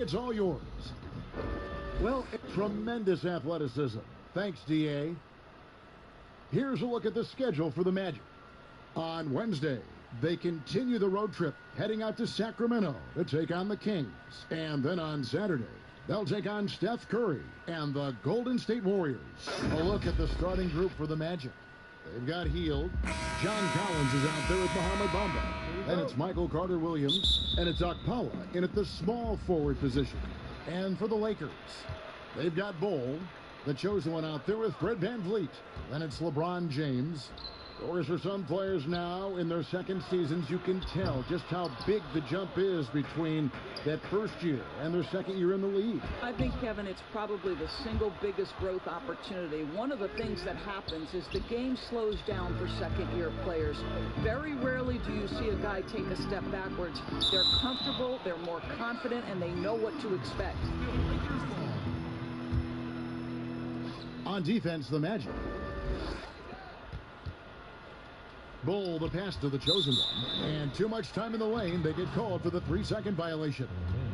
It's all yours. Well, tremendous athleticism. Thanks, D.A. Here's a look at the schedule for the Magic. On Wednesday, they continue the road trip, heading out to Sacramento to take on the Kings. And then on Saturday, they'll take on Steph Curry and the Golden State Warriors. A look at the starting group for the Magic. They've got Hield. John Collins is out there with Muhammad Bamba. And it's Michael Carter-Williams. And it's Okpala in at the small forward position. And for the Lakers, they've got Bol, the chosen one, out there with Fred VanVleet. Then it's LeBron James. Of course, for some players now in their second seasons, you can tell just how big the jump is between that first year and their second year in the league. I think, Kevin, it's probably the single biggest growth opportunity. One of the things that happens is the game slows down for second-year players. Very rarely do you see a guy take a step backwards. They're comfortable, they're more confident, and they know what to expect. On defense, the Magic. Bol, the pass to the chosen one. And too much time in the lane. They get called for the 3-second violation.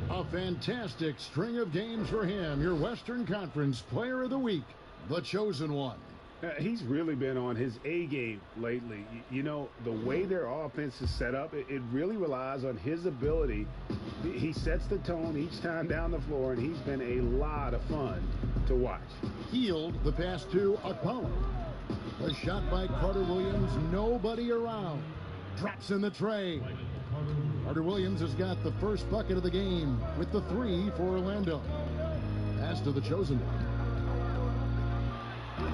A fantastic string of games for him. Your Western Conference Player of the Week, the chosen one. He's really been on his A game lately. You know, the way their offense is set up, it really relies on his ability. He sets the tone each time down the floor, and he's been a lot of fun to watch. Hield, the pass to Okpala. A shot by Carter-Williams, nobody around. Drops in the tray. Carter-Williams has got the first bucket of the game with the 3 for Orlando. Pass to the chosen one.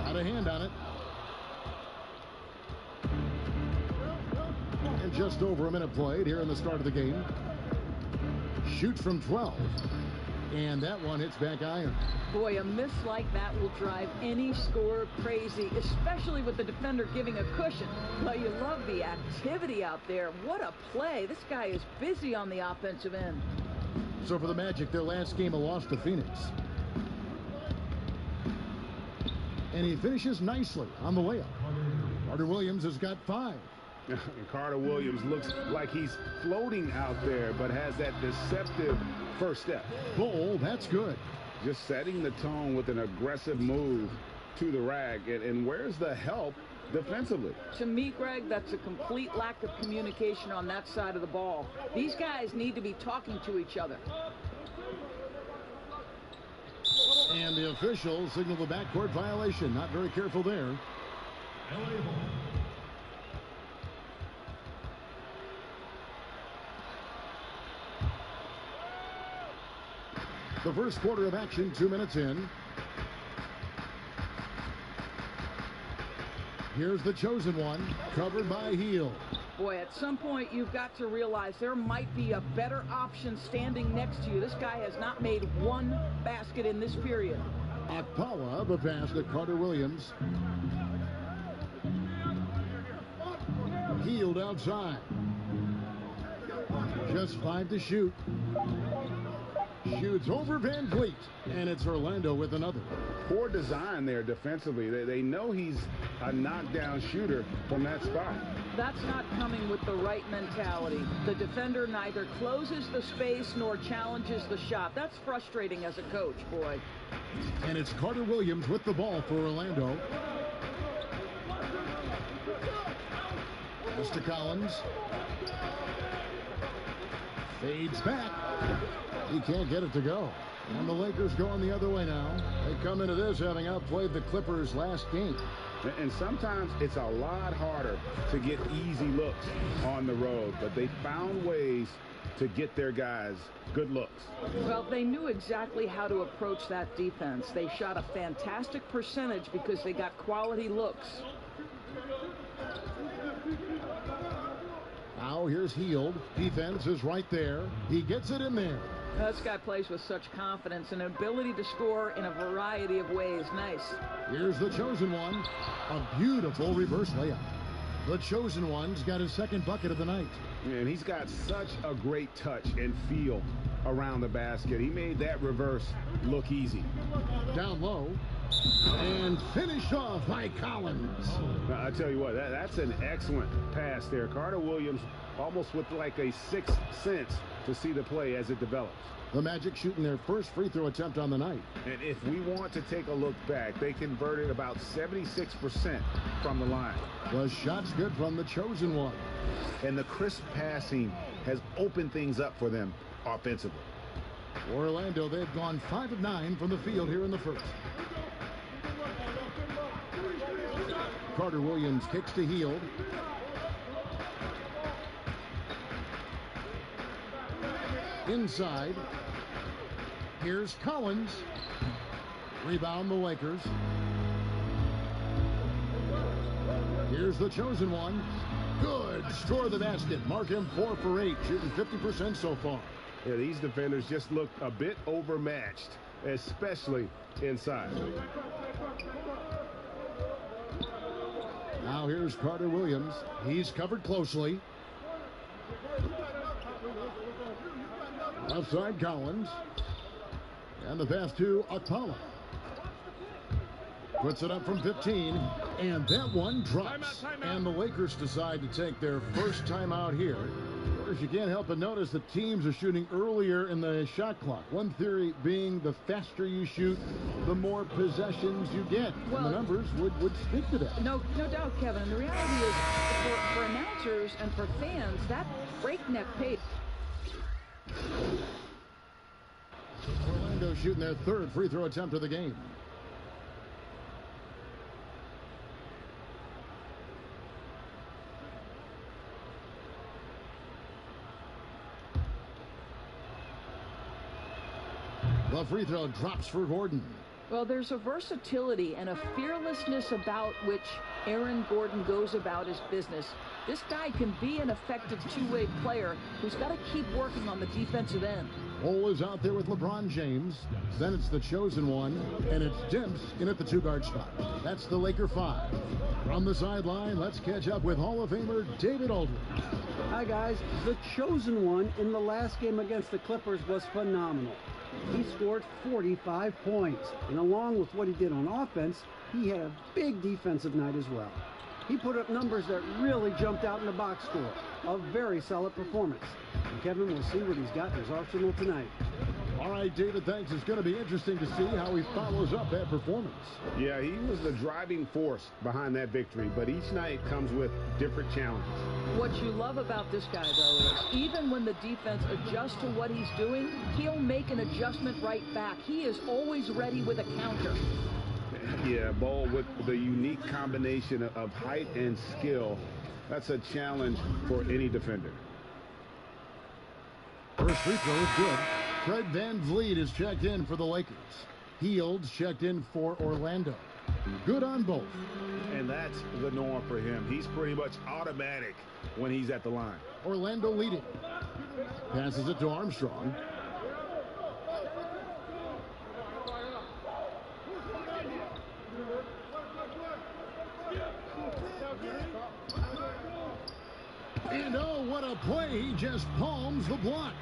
Got a hand on it. And just over a minute played here in the start of the game. Shoots from 12. And that one hits back iron. Boy, a miss like that will drive any scorer crazy, especially with the defender giving a cushion. Well, you love the activity out there. What a play. This guy is busy on the offensive end. So for the Magic, their last game, a loss to Phoenix. And he finishes nicely on the layup. Carter-Williams has got 5. Carter-Williams looks like he's floating out there, but has that deceptive first step. Bol, that's good. Just setting the tone with an aggressive move to the rack. And where's the help defensively? To me, Greg, that's a complete lack of communication on that side of the ball. These guys need to be talking to each other. And the officials signal the backcourt violation. Not very careful there. The first quarter of action, 2 minutes in. Here's the chosen one, covered by Hield. Boy, at some point you've got to realize there might be a better option standing next to you. This guy has not made one basket in this period. Okpala, the pass to Carter-Williams. Hield outside. Just 5 to shoot. Shoots over VanVleet, and it's Orlando with another. Poor design there defensively. They know he's a knockdown shooter from that spot. That's not coming with the right mentality. The defender neither closes the space nor challenges the shot. That's frustrating as a coach, boy. And it's Carter-Williams with the ball for Orlando. Pass to Collins. Fades back. He can't get it to go. And the Lakers going the other way now. They come into this having outplayed the Clippers last game. And sometimes it's a lot harder to get easy looks on the road, but they found ways to get their guys good looks. Well, they knew exactly how to approach that defense. They shot a fantastic percentage because they got quality looks. Now here's Hield. Defense is right there. He gets it in there. This guy plays with such confidence and ability to score in a variety of ways. Nice. Here's the chosen one. A beautiful reverse layup. The chosen one's got his second bucket of the night. And he's got such a great touch and feel around the basket. He made that reverse look easy. Down low. And finished off by Collins. Now, I tell you what, that's an excellent pass there. Carter Williams almost with like a sixth sense to see the play as it develops. The Magic shooting their first free throw attempt on the night. And if we want to take a look back, they converted about 76% from the line. The shot's good from the chosen one. And the crisp passing has opened things up for them offensively. Orlando, they've gone 5 of 9 from the field here in the first. Carter Williams kicks to Hield. Inside. Here's Collins. Rebound the Lakers. Here's the chosen one. Good. Score the basket. Mark him 4 for 8. Shooting 50% so far. Yeah, these defenders just look a bit overmatched, especially inside. Now here's Carter Williams. He's covered closely. Left side Collins. And the pass to Akpala. Puts it up from 15. And that one drops. And the Lakers decide to take their first timeout here. Of course, you can't help but notice that teams are shooting earlier in the shot clock. One theory being the faster you shoot, the more possessions you get. Well, and the numbers would speak to that. No doubt, Kevin. And the reality is, for announcers and for fans, that breakneck pace. Orlando shooting their third free throw attempt of the game. The free throw drops for Gordon. Well, there's a versatility and a fearlessness about which Aaron Gordon goes about his business. This guy can be an effective two-way player who's got to keep working on the defensive end. Ole is out there with LeBron James. Then it's the chosen one, and it's Demps in at the two-guard spot. That's the Laker 5. From the sideline, let's catch up with Hall of Famer David Aldridge. Hi, guys. The chosen one in the last game against the Clippers was phenomenal. He scored 45 points, and along with what he did on offense, he had a big defensive night as well. He put up numbers that really jumped out in the box score. A very solid performance. And Kevin will see what he's got in his arsenal tonight. All right, David, thanks. It's going to be interesting to see how he follows up that performance. Yeah, he was the driving force behind that victory, but each night comes with different challenges. What you love about this guy, though, is even when the defense adjusts to what he's doing, he'll make an adjustment right back. He is always ready with a counter. Yeah, Ball with the unique combination of height and skill. That's a challenge for any defender. First free throw is good. Fred VanVleet is checked in for the Lakers. Hield's checked in for Orlando. Good on both. And that's the norm for him. He's pretty much automatic when he's at the line. Orlando leading. Passes it to Armstrong. And oh, what a play. He just palms the block.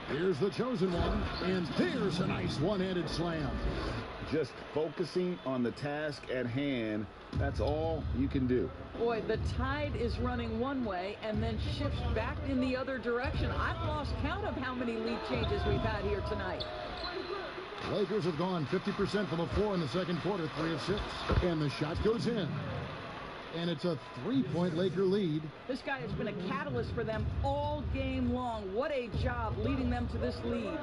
Here's the chosen one. And there's a nice one-handed slam. Just focusing on the task at hand. That's all you can do. Boy, the tide is running one way and then shifts back in the other direction. I've lost count of how many lead changes we've had here tonight. Lakers have gone 50% from the floor in the second quarter, 3 of 6. And the shot goes in. And it's a 3-point Laker lead. This guy has been a catalyst for them all game long. What a job leading them to this lead.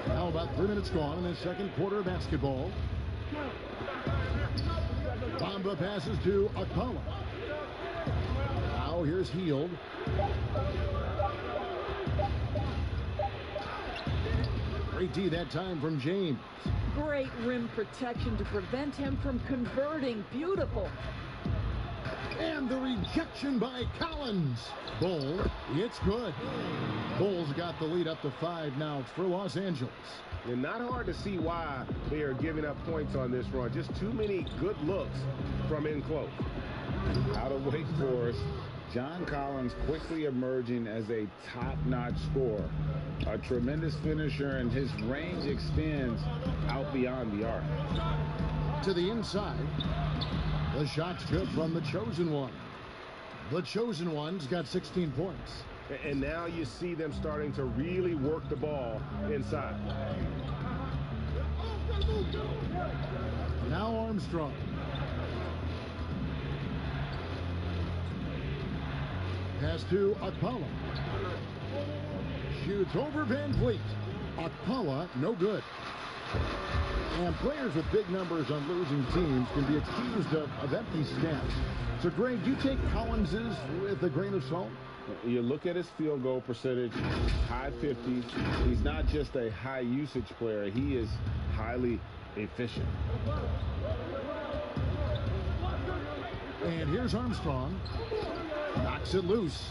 Now about 3 minutes gone in the second quarter of basketball. Bamba passes to Akpala. Now here's Hield. Great D that time from James. Great rim protection to prevent him from converting. Beautiful. And the rejection by Collins. Bull, it's good. Bulls got the lead up to 5 now for Los Angeles. And not hard to see why they are giving up points on this run. Just too many good looks from in close. Out of Wake Forest, John Collins quickly emerging as a top-notch scorer, a tremendous finisher, and his range extends out beyond the arc. To the inside, the shot's good from the chosen one. The chosen one's got 16 points. And now you see them starting to really work the ball inside. Now Armstrong. Pass to Akpala. Shoots over Van Vliet. Akpala, no good. And players with big numbers on losing teams can be accused of empty stats. So, Greg, you take Collins's with a grain of salt? You look at his field goal percentage, high 50s. He's not just a high usage player. He is highly efficient. And here's Armstrong. Knocks it loose.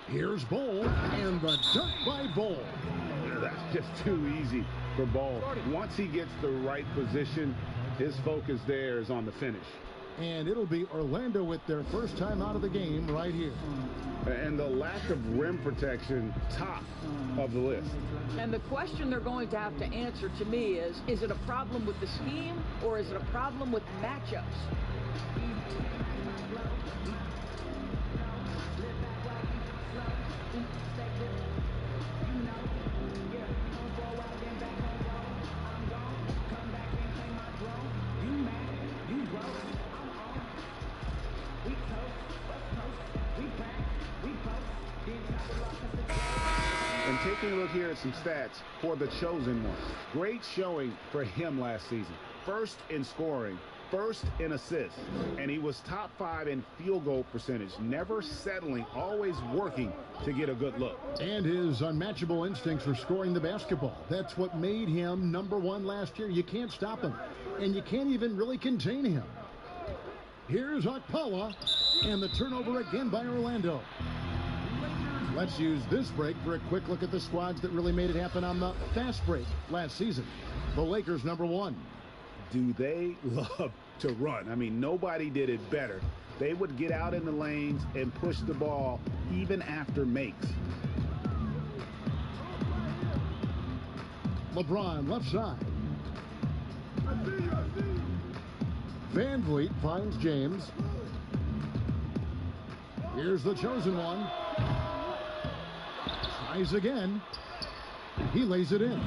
Here's Bowl, and the dunk by Bowl. That's just too easy for Bowl. Once he gets the right position, his focus there is on the finish. And it'll be Orlando with their first time out of the game right here. And the lack of rim protection, top of the list. And the question they're going to have to answer to me is it a problem with the scheme or is it a problem with matchups? And taking a look here at some stats for the chosen one. Great showing for him last season. First in scoring, first in assists, and he was top 5 in field goal percentage, never settling, always working to get a good look. And his unmatchable instincts for scoring the basketball. That's what made him #1 last year. You can't stop him, and you can't even really contain him. Here's Akpala, and the turnover again by Orlando. Let's use this break for a quick look at the squads that really made it happen on the fast break last season. The Lakers #1. Do they love to run? I mean, nobody did it better. They would get out in the lanes and push the ball even after makes. LeBron left side. Van Vliet finds James. Here's the chosen one. Tries again. He lays it in.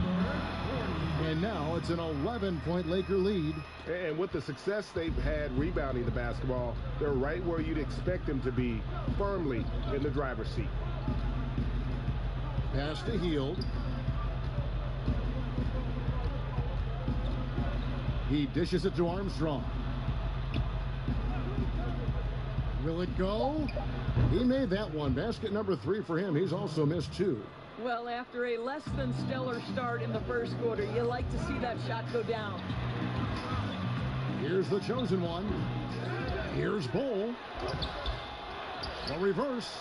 And now it's an 11-point Laker lead. And with the success they've had rebounding the basketball, they're right where you'd expect them to be, firmly in the driver's seat. Pass to Hield. He dishes it to Armstrong. Will it go? He made that one. Basket #3 for him. He's also missed 2. Well, after a less than stellar start in the first quarter, you like to see that shot go down. Here's the chosen one. Here's Bowl. The reverse.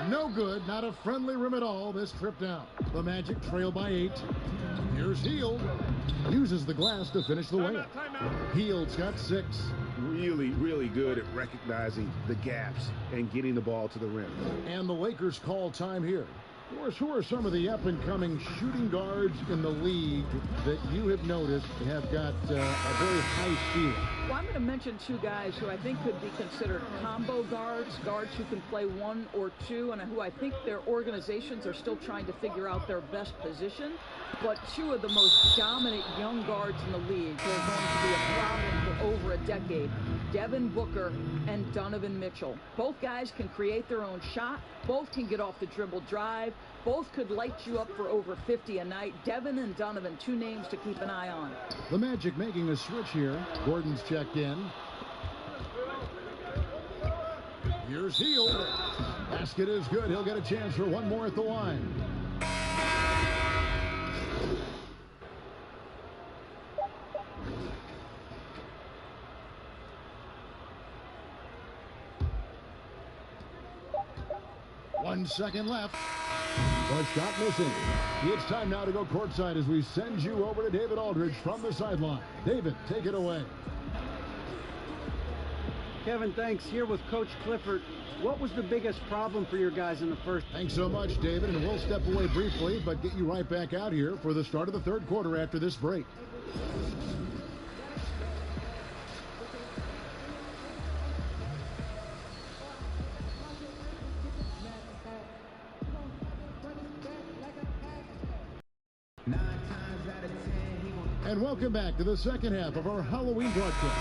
No good. Not a friendly rim at all this trip down. The Magic trail by 8. Here's Hield. Uses the glass to finish the layup. Hield's got 6. Really, really good at recognizing the gaps and getting the ball to the rim. And the Lakers call time here. Of course, who are some of the up-and-coming shooting guards in the league that you have noticed have got a very high ceiling? Well, I'm going to mention 2 guys who I think could be considered combo guards who can play 1 or 2, and who I think their organizations are still trying to figure out their best position. But 2 of the most dominant young guards in the league who are going to be a problem for over a decade. Devin Booker and Donovan Mitchell. Both guys can create their own shot. Both can get off the dribble drive. Both could light you up for over 50 a night. Devin and Donovan, 2 names to keep an eye on. The Magic making a switch here. Gordon's checked in. Here's Hield. Basket is good. He'll get a chance for 1 more at the line. One second left. A shot missing. It's time now to go courtside as we send you over to David Aldridge from the sideline. David, take it away. Kevin, thanks. Here with Coach Clifford. What was the biggest problem for your guys in the first? Thanks so much, David, and we'll step away briefly, but get you right back out here for the start of the third quarter after this break. And welcome back to the second half of our Halloween broadcast.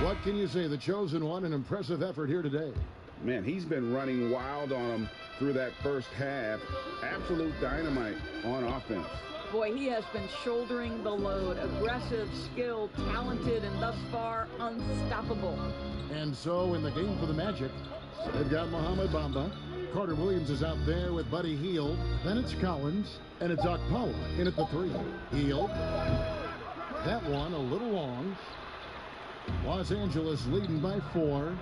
What can you say? The chosen one, an impressive effort here today. Man, he's been running wild on them through that first half. Absolute dynamite on offense. Boy, he has been shouldering the load. Aggressive, skilled, talented, and thus far unstoppable. And so in the game for the Magic, they've got Mohamed Bamba. Carter Williams is out there with Buddy Hield. Then it's Collins, and it's Okpala in at the 3. Hield. That one a little long. Los Angeles leading by 4.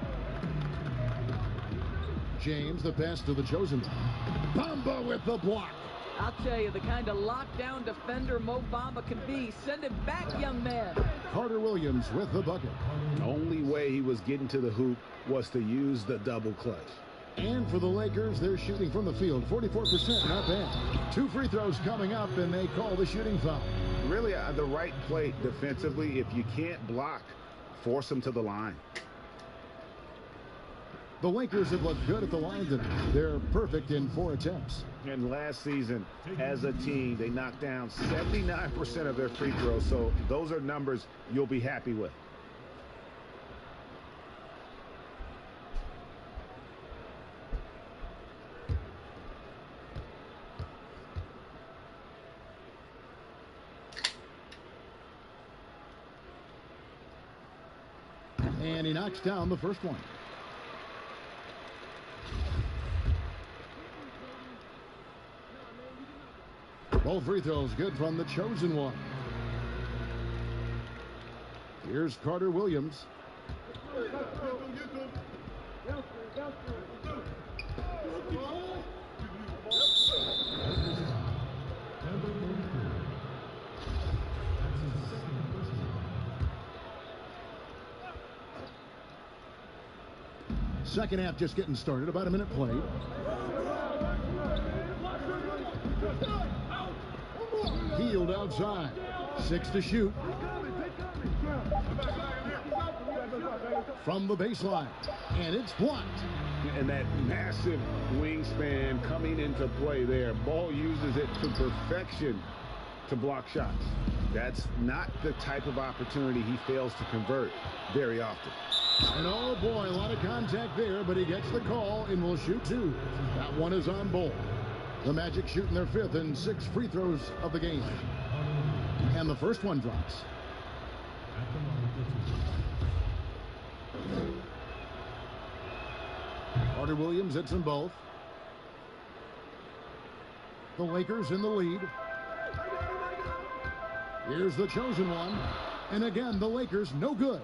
James, the pass to the chosen one. Bamba with the block. I'll tell you, the kind of lockdown defender Mo Bamba can be. Send it back, young man. Carter Williams with the bucket. The only way he was getting to the hoop was to use the double clutch. And for the Lakers, they're shooting from the field. 44%, not bad. 2 free throws coming up, and they call the shooting foul. Really, the right play defensively. If you can't block, force them to the line. The Lakers have looked good at the line tonight. They're perfect in 4 attempts. And last season, as a team, they knocked down 79% of their free throws. So those are numbers you'll be happy with. And he knocks down the first one. Both free throws good from the chosen one. Here's Carter Williams. Second half just getting started. About a minute played. Hield outside. 6 to shoot. From the baseline. And it's blocked. And that massive wingspan coming into play there. Ball uses it to perfection to block shots. That's not the type of opportunity he fails to convert very often. And oh boy, a lot of contact there, but he gets the call and will shoot 2. That one is on Bol. The Magic shooting their 5th and 6th free throws of the game. And the first one drops. Carter Williams hits them both. The Lakers in the lead. Here's the chosen one. And again, the Lakers no good.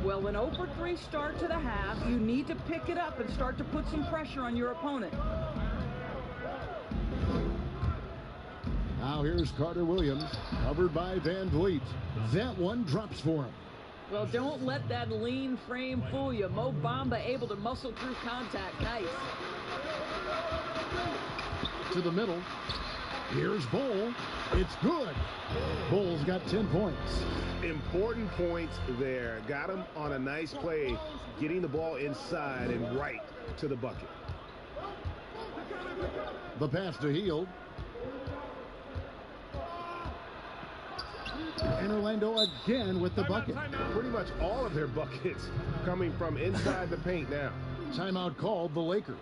Well, an 0-for-3 start to the half. You need to pick it up and start to put some pressure on your opponent. Now here's Carter Williams, covered by Van Vliet. That one drops for him. Well, don't let that lean frame fool you. Mo Bamba able to muscle through contact. Nice. To the middle. Here's Bol. It's good. Bol's got 10 points. Important points there. Got him on a nice play, getting the ball inside and right to the bucket. The pass to Hield. And Orlando again with the bucket. Pretty much all of their buckets coming from inside the paint now. Timeout called the Lakers.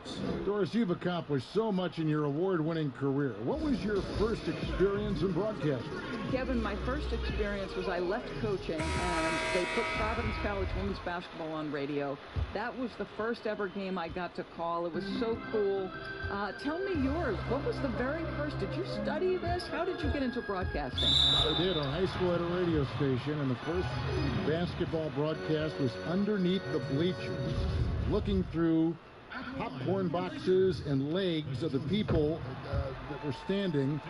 Doris, you've accomplished so much in your award-winning career. What was your first experience in broadcasting? Kevin, my first experience was I left coaching and they put Providence College women's basketball on radio. That was the first ever game I got to call. It was so cool. Tell me yours. What was the very first? Did you study this? How did you get into broadcasting? I did. On high school at a radio station, and the first basketball broadcast was underneath the bleachers, looking through popcorn boxes and legs of the people that were standing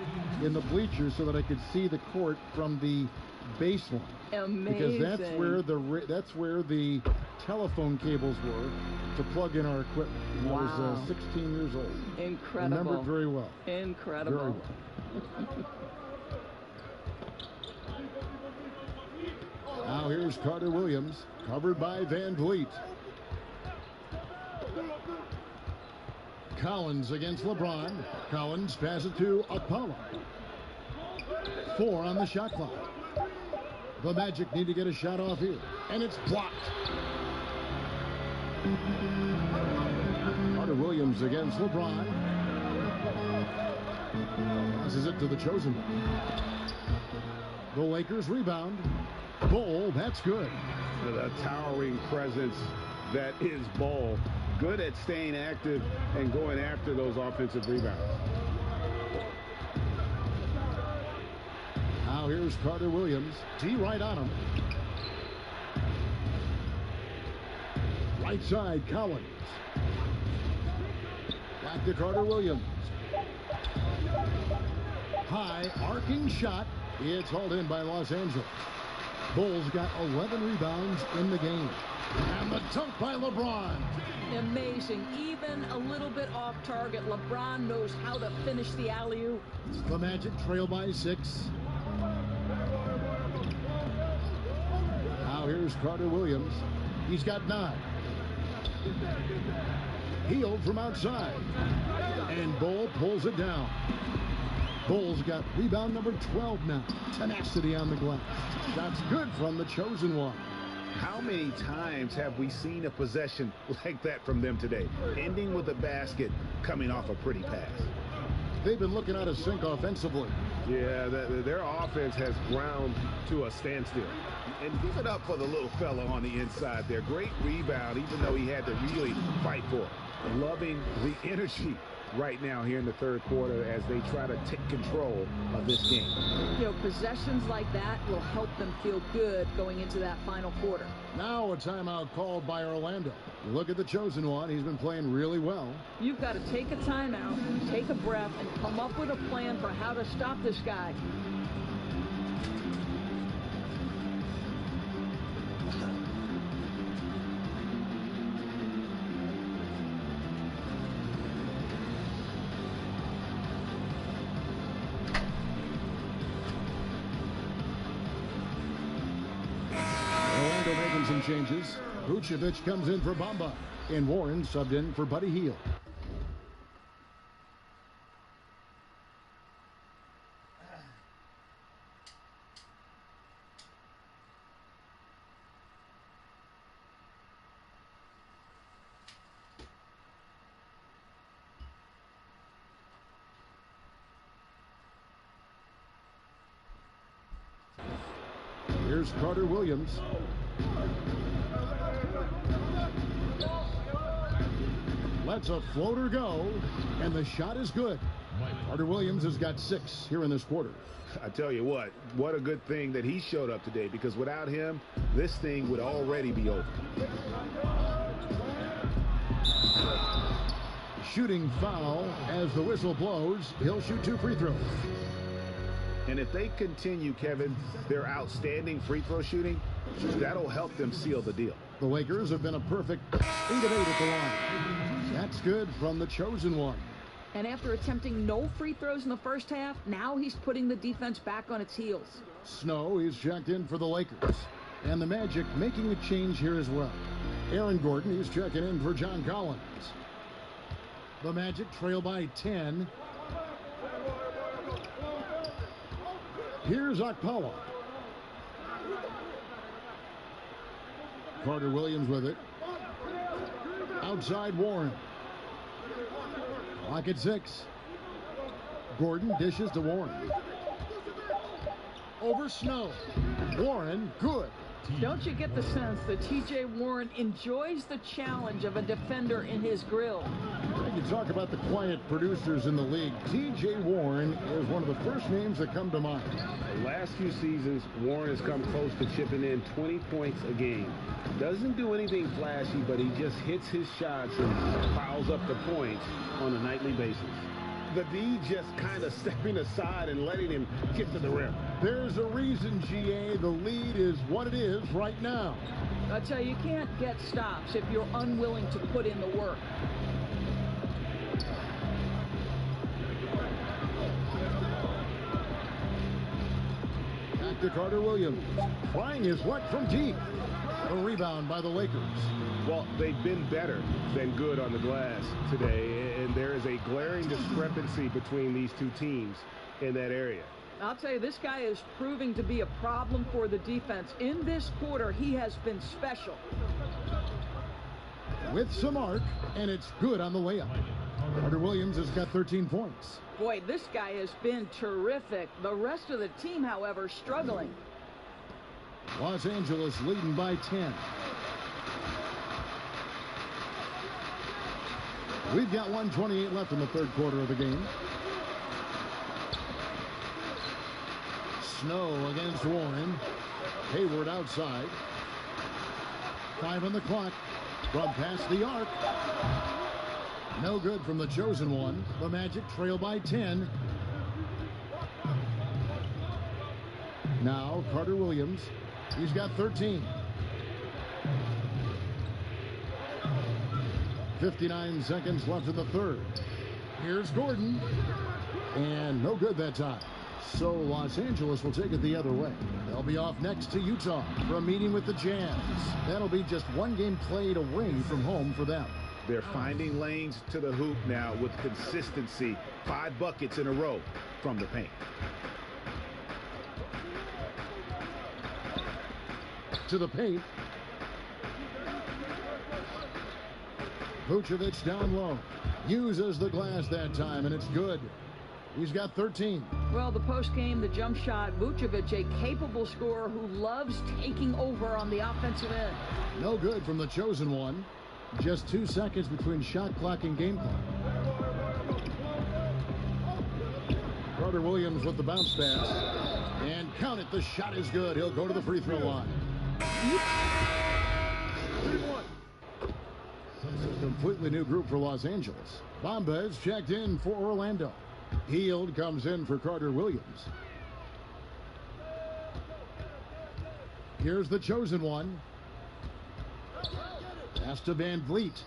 in the bleachers so that I could see the court from the baseline. Amazing. Because that's where the telephone cables were to plug in our equipment. I was 16 years old. Incredible. Remember it very well. Incredible. Very well. Now here's Carter Williams, covered by Van Vliet. Collins against LeBron. Collins passes to Akpala. 4 on the shot clock. The Magic need to get a shot off here, and it's blocked. Carter Williams against LeBron. Passes it to the chosen one. The Lakers rebound. Ball, that's good. The towering presence that is Ball. Good at staying active and going after those offensive rebounds. Now here's Carter Williams. D right on him. Right side, Collins. Back to Carter Williams. High arcing shot. It's hauled in by Los Angeles. Bulls got 11 rebounds in the game. And the dunk by LeBron. Amazing. Even a little bit off target. LeBron knows how to finish the alley-oop. The Magic trail by 6. Now here's Carter Williams. He's got 9. Healed from outside. And Bull pulls it down. Bulls got rebound number 12 now. Tenacity on the glass. Shots good from the chosen one. How many times have we seen a possession like that from them today? Ending with a basket, coming off a pretty pass. They've been looking out of sync offensively. Yeah, their offense has ground to a standstill. And give it up for the little fella on the inside there. Great rebound, even though he had to really fight for it. Loving the energy right now here in the third quarter as they try to take control of this game. You know, possessions like that will help them feel good going into that final quarter. Now a timeout called by Orlando. Look at the chosen one. He's been playing really well. You've got to take a timeout, take a breath, and come up with a plan for how to stop this guy. Some changes. Vucevic comes in for Bamba, and Warren subbed in for Buddy Hield. Here's Carter Williams. Lets a floater go, and the shot is good. Carter Williams has got 6 here in this quarter. I tell you what a good thing that he showed up today, because without him, this thing would already be over. Shooting foul as the whistle blows. He'll shoot 2 free throws. And if they continue, Kevin, their outstanding free throw shooting, that'll help them seal the deal. The Lakers have been a perfect 8 of 8 at the line. That's good from the chosen one. And after attempting no free throws in the first half, now he's putting the defense back on its heels. Snow is checked in for the Lakers. And the Magic making a change here as well. Aaron Gordon is checking in for John Collins. The Magic trail by 10. Here's Akpala. Carter Williams with it. Outside Warren. Clock at 6. Gordon dishes to Warren. Over Snow. Warren, good. Don't you get the sense that T.J. Warren enjoys the challenge of a defender in his grill? When you talk about the quiet producers in the league, T.J. Warren is one of the first names that come to mind. The last few seasons, Warren has come close to chipping in 20 points a game. Doesn't do anything flashy, but he just hits his shots and piles up the points on a nightly basis. The D just kind of stepping aside and letting him get to the rim. There's a reason, GA, the lead is what it is right now. I tell you, you can't get stops if you're unwilling to put in the work. Back to Carter Williams. Trying his luck from deep. A rebound by the Lakers. Well, they've been better than good on the glass today, and there is a glaring discrepancy between these two teams in that area. I'll tell you, this guy is proving to be a problem for the defense. In this quarter, he has been special. With some arc, and it's good on the layup. Carter Williams has got 13 points. Boy, this guy has been terrific. The rest of the team, however, struggling. Los Angeles leading by 10. We've got 1:28 left in the third quarter of the game. Snow against Warren. Hayward outside. 5 on the clock. From past the arc. No good from the chosen one. The Magic trail by 10. Now Carter Williams. He's got 13. 59 seconds left in the third. Here's Gordon. And no good that time. So Los Angeles will take it the other way. They'll be off next to Utah for a meeting with the Jazz. That'll be just one game played away from home for them. They're finding lanes to the hoop now with consistency. 5 buckets in a row from the paint. To the paint. Vucevic down low. Uses the glass that time, and it's good. He's got 13. Well, the post-game, the jump shot, Vucevic, a capable scorer who loves taking over on the offensive end. No good from the chosen one. Just 2 seconds between shot clock and game clock. Carter Williams with the bounce pass. And count it, the shot is good. He'll go to the free throw line. 3-1. A completely new group for Los Angeles. Bamba is checked in for Orlando. Hield comes in for Carter Williams. Here's the chosen one. Pass to Van Vliet.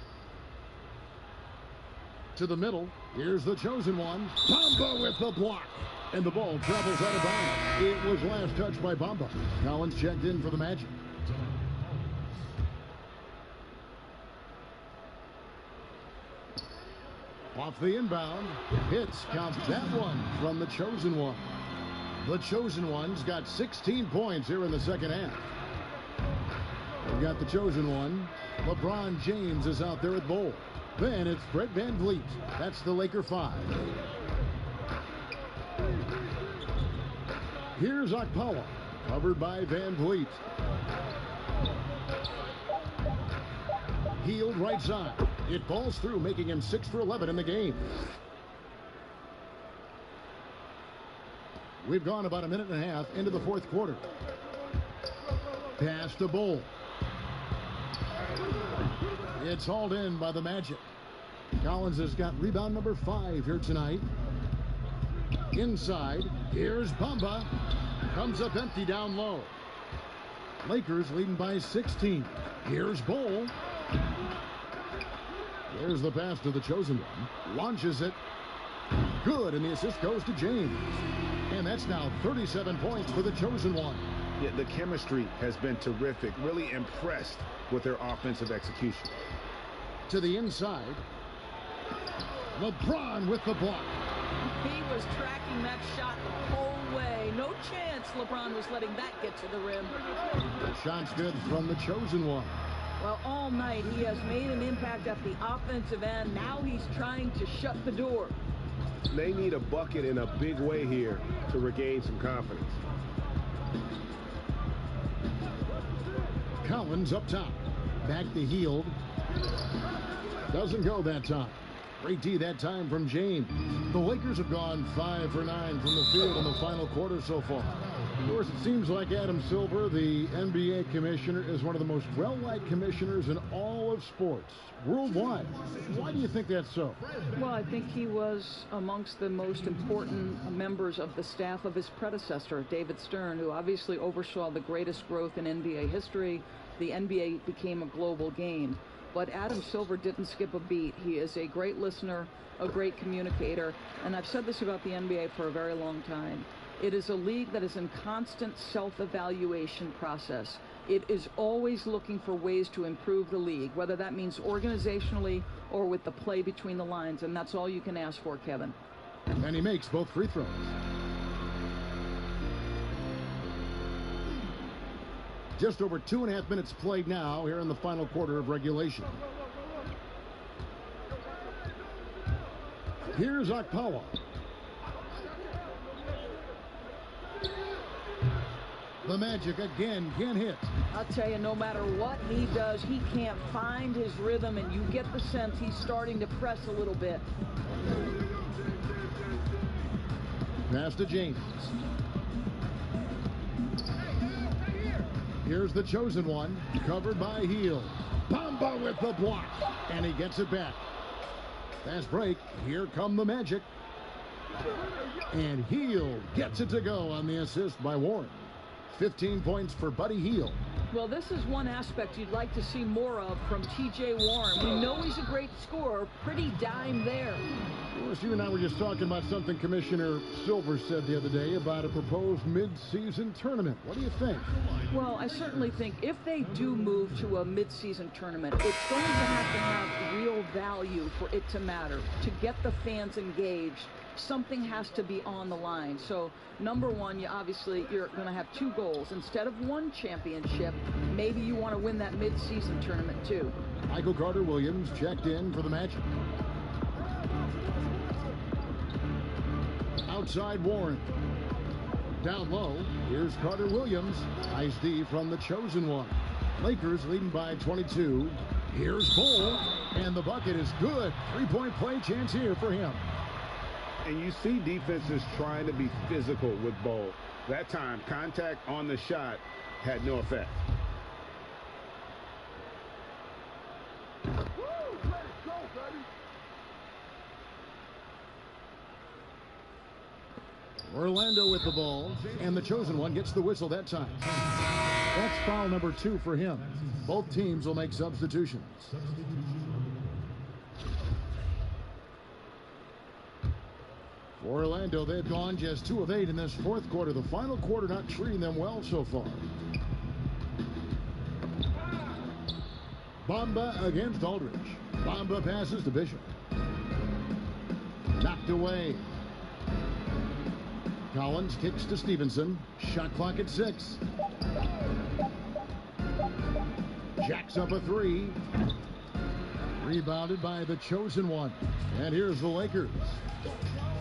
To the middle. Here's the chosen one. Bamba with the block. And the ball travels out of bounds. It was last touched by Bamba. Collins checked in for the Magic. Off the inbound. Hits counts that one from the chosen one. The chosen one's got 16 points here in the second half. We've got the chosen one. LeBron James is out there at Bowl. Then it's Fred Van Vliet. That's the Laker 5. Here's Okpala. Covered by Van Vliet. Hield right side. It falls through, making him 6 for 11 in the game. We've gone about a minute and a half into the fourth quarter. Pass to Bowl. It's hauled in by the Magic. Collins has got rebound number 5 here tonight. Inside, here's Bamba. Comes up empty down low. Lakers leading by 16. Here's Bowl. There's the pass to the chosen one. Launches it. Good, and the assist goes to James. And that's now 37 points for the chosen one. Yeah, the chemistry has been terrific. Really impressed with their offensive execution. To the inside. LeBron with the block. He was tracking that shot the whole way. No chance LeBron was letting that get to the rim. The shot's good from the chosen one. Well, all night he has made an impact at the offensive end. Now he's trying to shut the door. They need a bucket in a big way here to regain some confidence. Collins up top. Back to Hield. Doesn't go that time. Great D that time from James. The Lakers have gone 5 for 9 from the field in the final quarter so far. Of course, it seems like Adam Silver, the NBA commissioner, is one of the most well-liked commissioners in all of sports, worldwide. Why do you think that's so? Well, I think he was amongst the most important members of the staff of his predecessor, David Stern, who obviously oversaw the greatest growth in NBA history. The NBA became a global game. But Adam Silver didn't skip a beat. He is a great listener, a great communicator, and I've said this about the NBA for a very long time. It is a league that is in constant self-evaluation process. It is always looking for ways to improve the league, whether that means organizationally or with the play between the lines, and that's all you can ask for, Kevin. And he makes both free throws. Just over 2.5 minutes played now here in the final quarter of regulation. Here's Okpala. The Magic again can't hit. I'll tell you, no matter what he does, he can't find his rhythm, and you get the sense he's starting to press a little bit. Pass to James. Here's the chosen one, covered by Hield. Bamba with the block, and he gets it back. Fast break. Here come the Magic. And Hield gets it to go on the assist by Warren. 15 points for Buddy Hield. Well, this is one aspect you'd like to see more of from T.J. Warren. We know he's a great scorer. Pretty dime there. Of course, you and I were just talking about something Commissioner Silver said the other day about a proposed mid-season tournament. What do you think? Well, I certainly think if they do move to a mid-season tournament, it's going to have real value for it to matter. To get the fans engaged, something has to be on the line. So, number one, you're going to have two goals. Instead of one championship, maybe you want to win that mid-season tournament too. Michael Carter-Williams checked in for the Magic. Outside Warren. Down low, here's Carter-Williams. Nice D from the chosen one. Lakers leading by 22. Here's Bull, and the bucket is good. Three-point play chance here for him. And you see defenses trying to be physical with Bull. That time, contact on the shot had no effect. Orlando with the ball, and the chosen one gets the whistle that time. That's foul number 2 for him. Both teams will make substitutions. For Orlando, they've gone just 2 of 8 in this fourth quarter. The final quarter not treating them well so far. Bamba against Aldridge. Bamba passes to Bishop. Knocked away. Collins kicks to Stevenson. Shot clock at 6. Jacks up a 3. Rebounded by the chosen one. And here's the Lakers.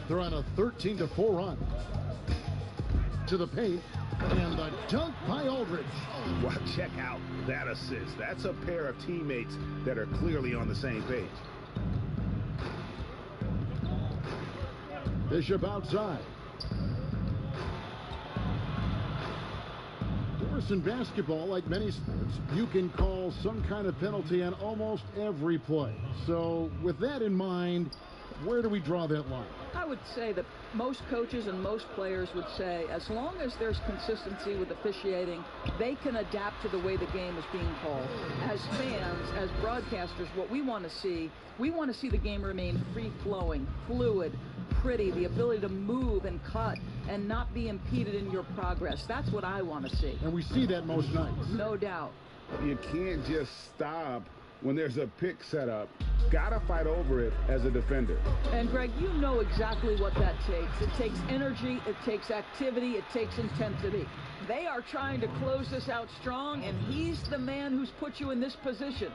They're on a 13-4 run. To the paint. And the dunk by Aldridge. Well, check out that assist. That's a pair of teammates that are clearly on the same page. Bishop outside. In basketball, like many sports, you can call some kind of penalty on almost every play. So with that in mind, where do we draw that line? I would say that most coaches and most players would say as long as there's consistency with officiating, they can adapt to the way the game is being called. As fans, as broadcasters, what we want to see the game remain free-flowing, fluid, pretty, the ability to move and cut and not be impeded in your progress. That's what I want to see. And we see that most nights. No doubt. You can't just stop when there's a pick set up. Gotta fight over it as a defender. And Greg, you know exactly what that takes. It takes energy, it takes activity, it takes intensity. They are trying to close this out strong, and he's the man who's put you in this position.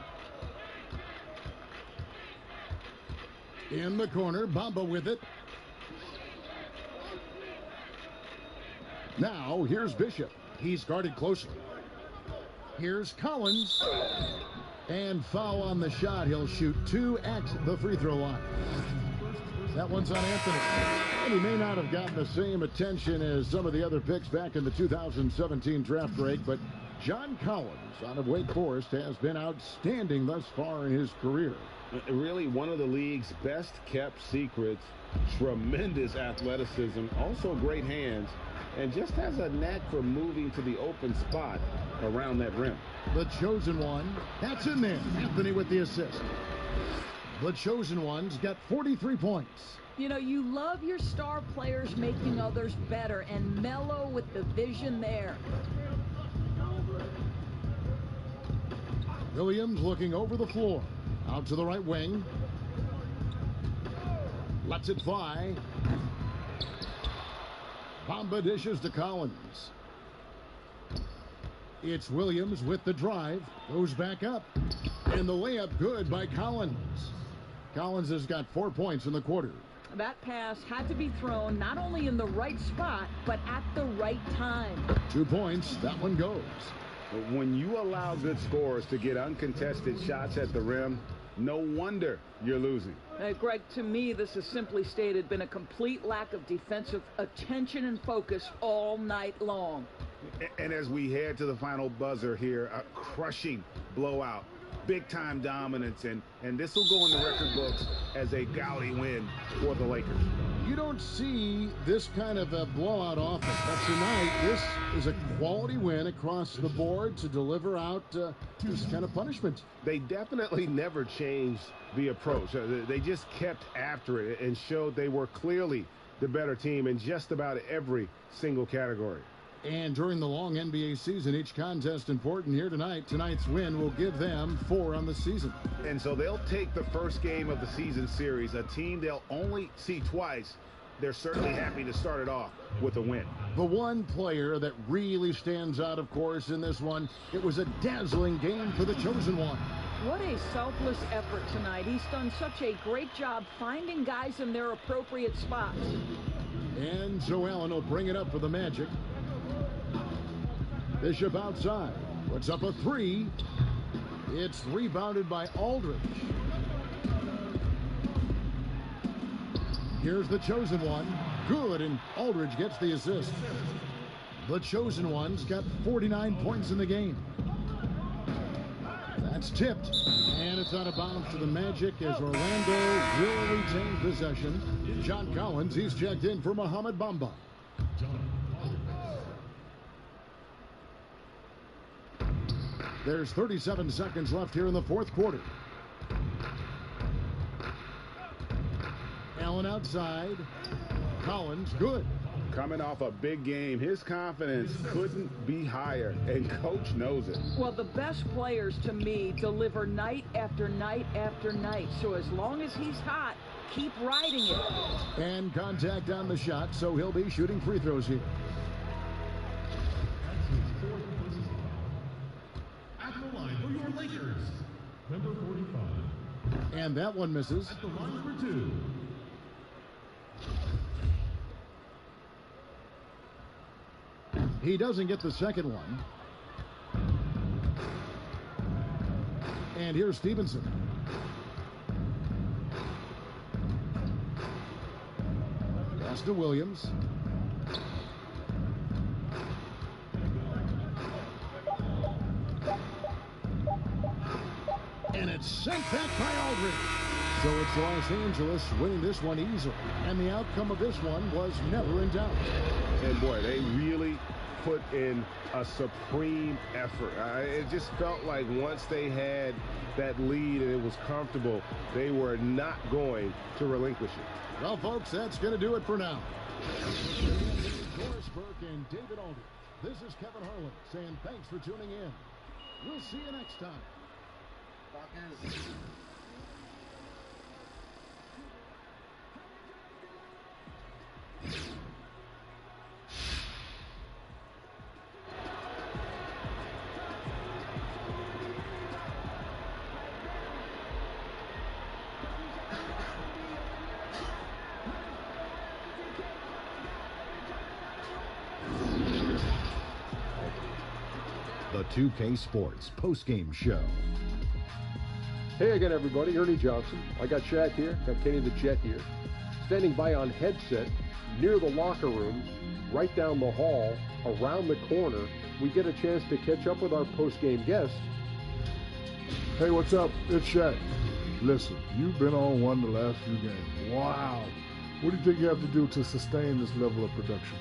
In the corner, Bamba with it. Now, here's Bishop. He's guarded closely. Here's Collins. And foul on the shot. He'll shoot 2 at the free throw line. That one's on Anthony. And he may not have gotten the same attention as some of the other picks back in the 2017 draft break, but John Collins out of Wake Forest has been outstanding thus far in his career. Really one of the league's best kept secrets. Tremendous athleticism, also great hands, and just has a knack for moving to the open spot around that rim. The chosen one, that's in there. Anthony with the assist. The chosen one's got 43 points. You know, you love your star players making others better, and Melo with the vision there. Williams looking over the floor. Out to the right wing. Lets it fly. Bamba dishes to Collins. It's Williams with the drive. Goes back up. And the layup good by Collins. Collins has got 4 points in the quarter. That pass had to be thrown not only in the right spot, but at the right time. 2 points. That one goes. When you allow good scorers to get uncontested shots at the rim, no wonder you're losing. Greg, to me, this has simply stated been a complete lack of defensive attention and focus all night long. And as we head to the final buzzer here, a crushing blowout, big-time dominance, and this will go in the record books as a gaudy win for the Lakers. You don't see this kind of a blowout often, but tonight this is a quality win across the board to deliver out this kind of punishment. They definitely never changed the approach. They just kept after it and showed they were clearly the better team in just about every single category. And during the long NBA season, each contest important here tonight. Tonight's win will give them 4 on the season. And so they'll take the first game of the season series, a team they'll only see twice. They're certainly happy to start it off with a win. The one player that really stands out, of course, in this one, it was a dazzling game for the chosen one. What a selfless effort tonight. He's done such a great job finding guys in their appropriate spots. And Joe Allen will bring it up for the Magic. Bishop outside. Puts up a 3. It's rebounded by Aldridge. Here's the chosen one. Good, and Aldridge gets the assist. The chosen one's got 49 points in the game. That's tipped. And it's out of bounds to the Magic as Orlando will retain possession. John Collins, he's checked in for Mohamed Bamba. There's 37 seconds left here in the fourth quarter. Allen outside. Collins, good. Coming off a big game, his confidence couldn't be higher, and Coach knows it. Well, the best players, to me, deliver night after night after night. So as long as he's hot, keep riding it. And contact on the shot, so he'll be shooting free throws here. At the line for your Lakers, number 45. And that one misses. At the line for 2. He doesn't get the second one. And here's Stevenson. Pass to Williams. And it's sent back by Aldridge. So it's Los Angeles winning this one easily. And the outcome of this one was never in doubt. And boy, they really put in a supreme effort. It just felt like once they had that lead and it was comfortable, they were not going to relinquish it. Well, folks, that's going to do it for now. Doris Burke and David Aldridge. This is Kevin Harlan saying thanks for tuning in. We'll see you next time. The 2K Sports postgame show. Hey again, everybody. Ernie Johnson. I got Shaq here. Got Kenny the Jet here. Standing by on headset near the locker rooms, right down the hall, around the corner. We get a chance to catch up with our post-game guest. Hey, what's up? It's Shaq. Listen, you've been on one the last few games. Wow. What do you think you have to do to sustain this level of production?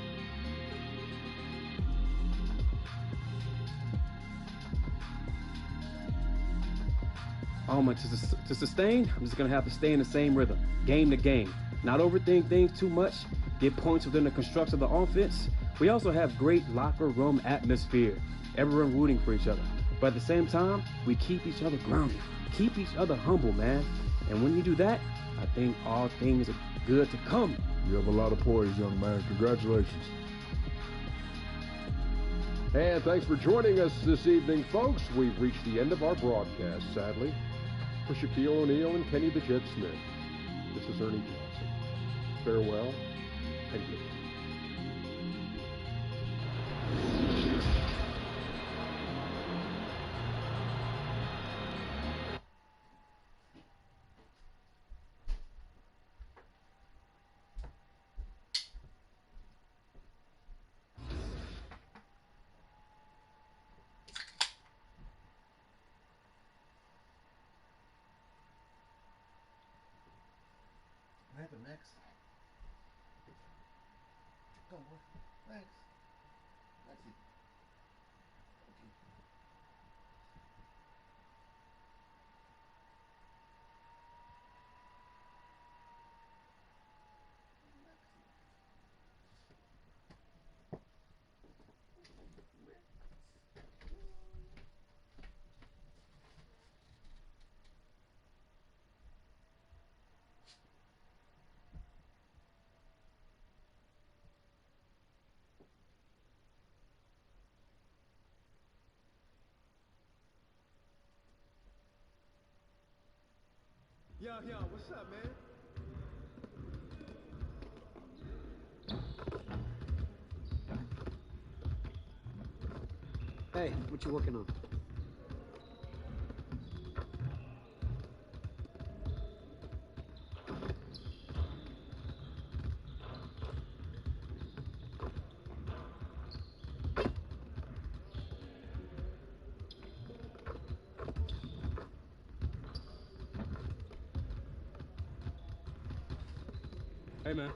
To sustain, I'm just going to have to stay in the same rhythm, game to game. Not overthink things too much, get points within the construction of the offense. We also have great locker room atmosphere, everyone rooting for each other. But at the same time, we keep each other grounded, keep each other humble, man. And when you do that, I think all things are good to come. You have a lot of poise, young man. Congratulations. And thanks for joining us this evening, folks. We've reached the end of our broadcast, sadly. For Shaquille O'Neal and Kenny the Jet Smith, this is Ernie Johnson. Farewell and goodbye. What happened next? Go, thanks. That's it. Yo, what's up, man? Hey, what you working on? Hey, man.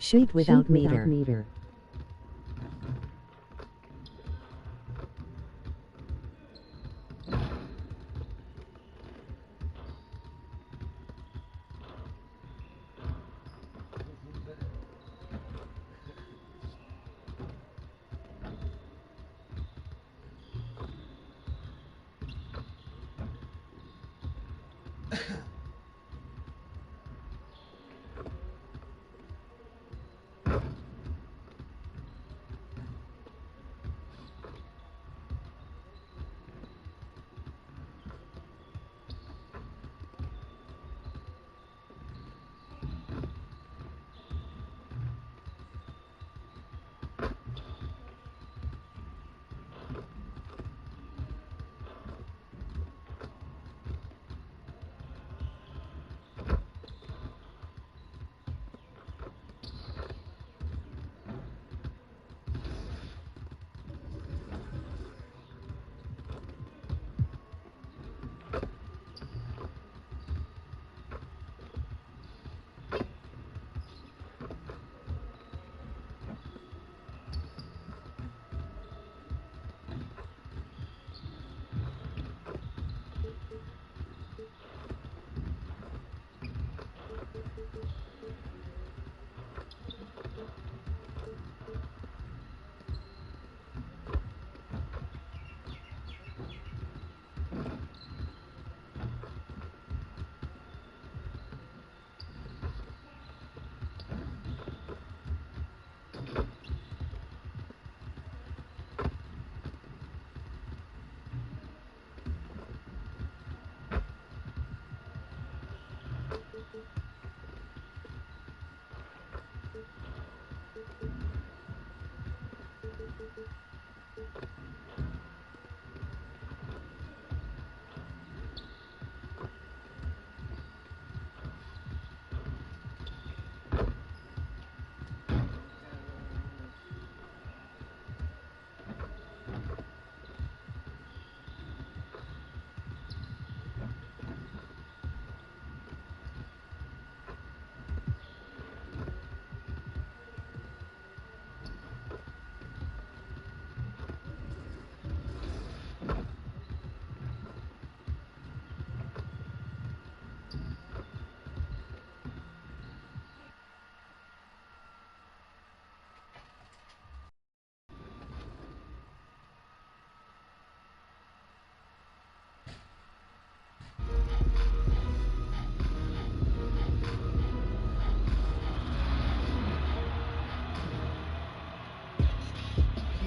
Shoot without meter.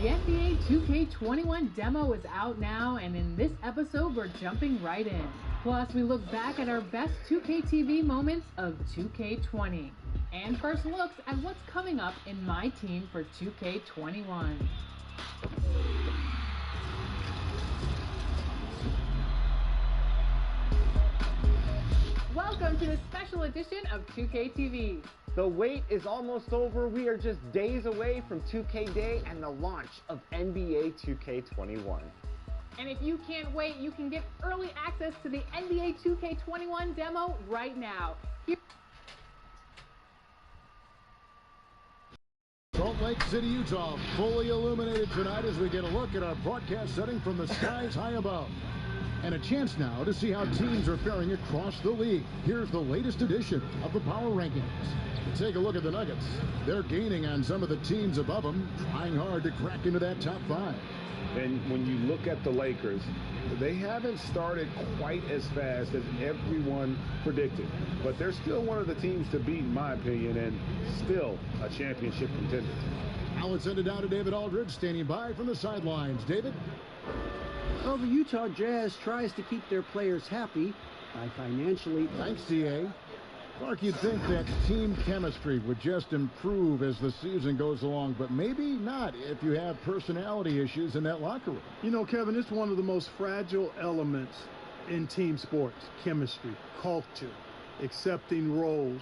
The NBA 2K21 demo is out now, and in this episode, we're jumping right in. Plus, we look back at our best 2K TV moments of 2K20, and first looks at what's coming up in my team for 2K21. Welcome to the special edition of 2K TV. The wait is almost over. We are just days away from 2K Day and the launch of NBA 2K21. And if you can't wait, you can get early access to the NBA 2K21 demo right now. Salt Lake City, Utah, fully illuminated tonight as we get a look at our broadcast setting from the skies high above. And a chance now to see how teams are faring across the league. Here's the latest edition of the Power Rankings. Take a look at the Nuggets. They're gaining on some of the teams above them, trying hard to crack into that top five. And when you look at the Lakers, they haven't started quite as fast as everyone predicted. But they're still one of the teams to beat, in my opinion, and still a championship contender. Now let's send it down to David Aldridge, standing by from the sidelines. David? Well, the Utah Jazz tries to keep their players happy by financially... Thanks, DA. Clark, you'd think that team chemistry would just improve as the season goes along, but maybe not if you have personality issues in that locker room. You know, Kevin, it's one of the most fragile elements in team sports. Chemistry, culture, accepting roles,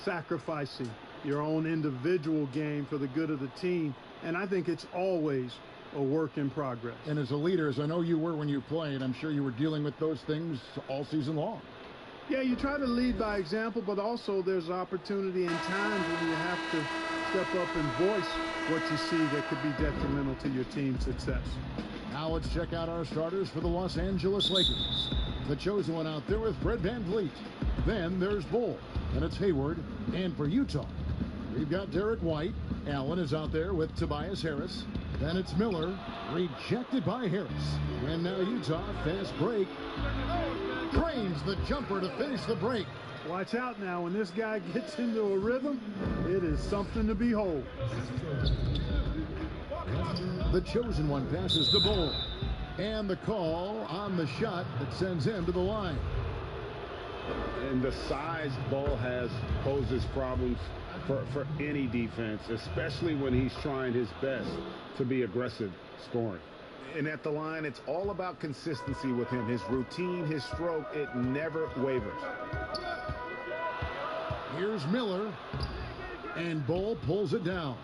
sacrificing your own individual game for the good of the team. And I think it's always a work in progress. And as a leader, as I know you were when you played, I'm sure you were dealing with those things all season long. Yeah, you try to lead by example, but also there's opportunity and times when you have to step up and voice what you see that could be detrimental to your team's success. Now let's check out our starters for the Los Angeles Lakers. The chosen one out there with Fred VanVleet. Then there's Bull, and it's Hayward. And for Utah, we've got Derek White. Allen is out there with Tobias Harris. Then it's Miller, rejected by Harris. And now Utah, fast break. Drains the jumper to finish the break. Watch out now. When this guy gets into a rhythm, it is something to behold. The chosen one passes to Bull. And the call on the shot that sends him to the line. And the size Bull has poses problems for any defense, especially when he's trying his best to be aggressive scoring. And at the line, it's all about consistency with him. His routine, his stroke, it never wavers. Here's Miller. And Bull pulls it down.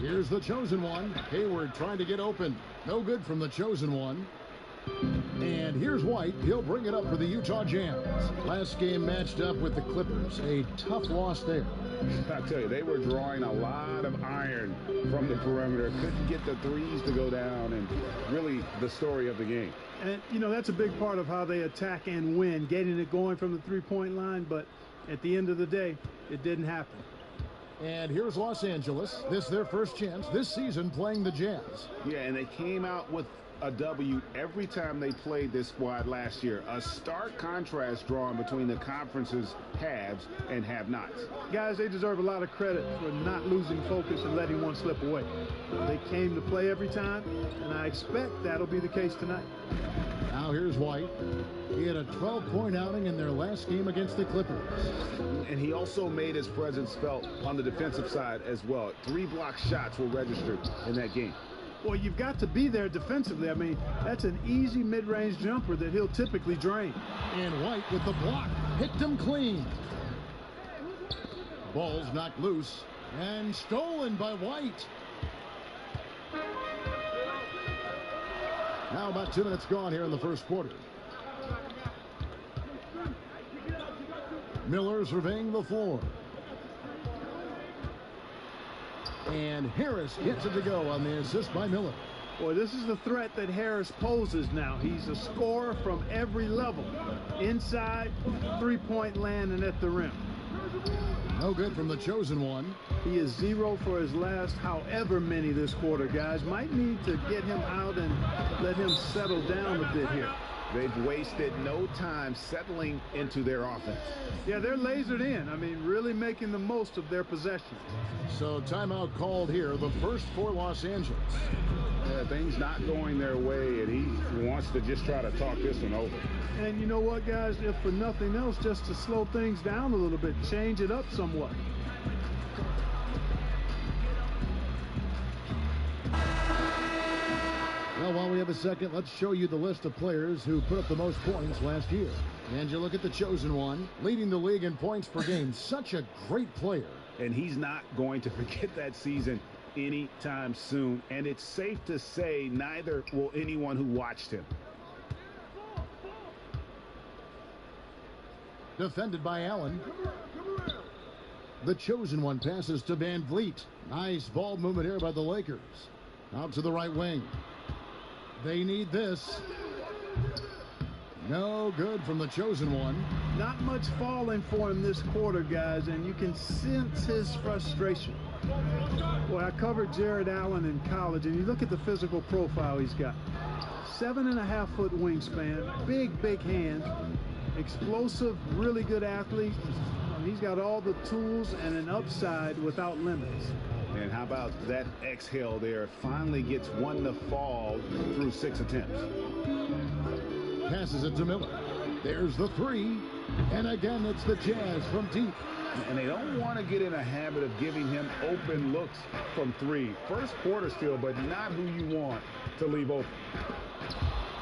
Here's the chosen one. Hayward trying to get open. No good from the chosen one. And here's White. He'll bring it up for the Utah Jazz. Last game matched up with the Clippers. A tough loss there. I tell you, they were drawing a lot of iron from the perimeter. Couldn't get the threes to go down, and really the story of the game. And, you know, that's a big part of how they attack and win, getting it going from the three-point line. But at the end of the day, it didn't happen. And here's Los Angeles. This is their first chance this season playing the Jazz. Yeah, and they came out with a W every time they played this squad last year. A stark contrast drawn between the conference's haves and have-nots. Guys, they deserve a lot of credit for not losing focus and letting one slip away. They came to play every time, and I expect that'll be the case tonight. Now here's White. He had a 12-point outing in their last game against the Clippers. And he also made his presence felt on the defensive side as well. 3 block shots were registered in that game. Well, you've got to be there defensively. I mean, that's an easy mid-range jumper that he'll typically drain. And White with the block. Picked him clean. Ball's knocked loose and stolen by White. Now about 2 minutes gone here in the first quarter. Miller surveying the floor. And Harris gets it to go on the assist by Miller. Boy, this is the threat that Harris poses now. He's a scorer from every level. Inside, three-point land, and at the rim. No good from the chosen one. He is 0 for his last however many this quarter, guys. Might need to get him out and let him settle down a bit here. They've wasted no time settling into their offense. Yeah, they're lasered in. I mean, really making the most of their possession. So timeout called here, the first for Los Angeles. Things not going their way, and he wants to just try to talk this one over. And you know what, guys? If for nothing else, just to slow things down a little bit, change it up somewhat. Well, while we have a second, let's show you the list of players who put up the most points last year. And you look at the chosen one, leading the league in points per game. Such a great player. And he's not going to forget that season anytime soon. And it's safe to say neither will anyone who watched him. Defended by Allen. The chosen one passes to VanVleet. Nice ball movement here by the Lakers. Out to the right wing. They need this. No good from the chosen one. Not much falling for him this quarter, guys, and you can sense his frustration. Boy, I covered Jared Allen in college, and you look at the physical profile he's got. 7.5-foot wingspan, big hands, explosive, really good athlete. He's got all the tools and an upside without limits. And how about that exhale there? Finally gets one to fall through 6 attempts. Passes it to Miller. There's the three. And again, it's the Jazz from deep. And they don't want to get in a habit of giving him open looks from 3. First quarter still, but not who you want to leave open.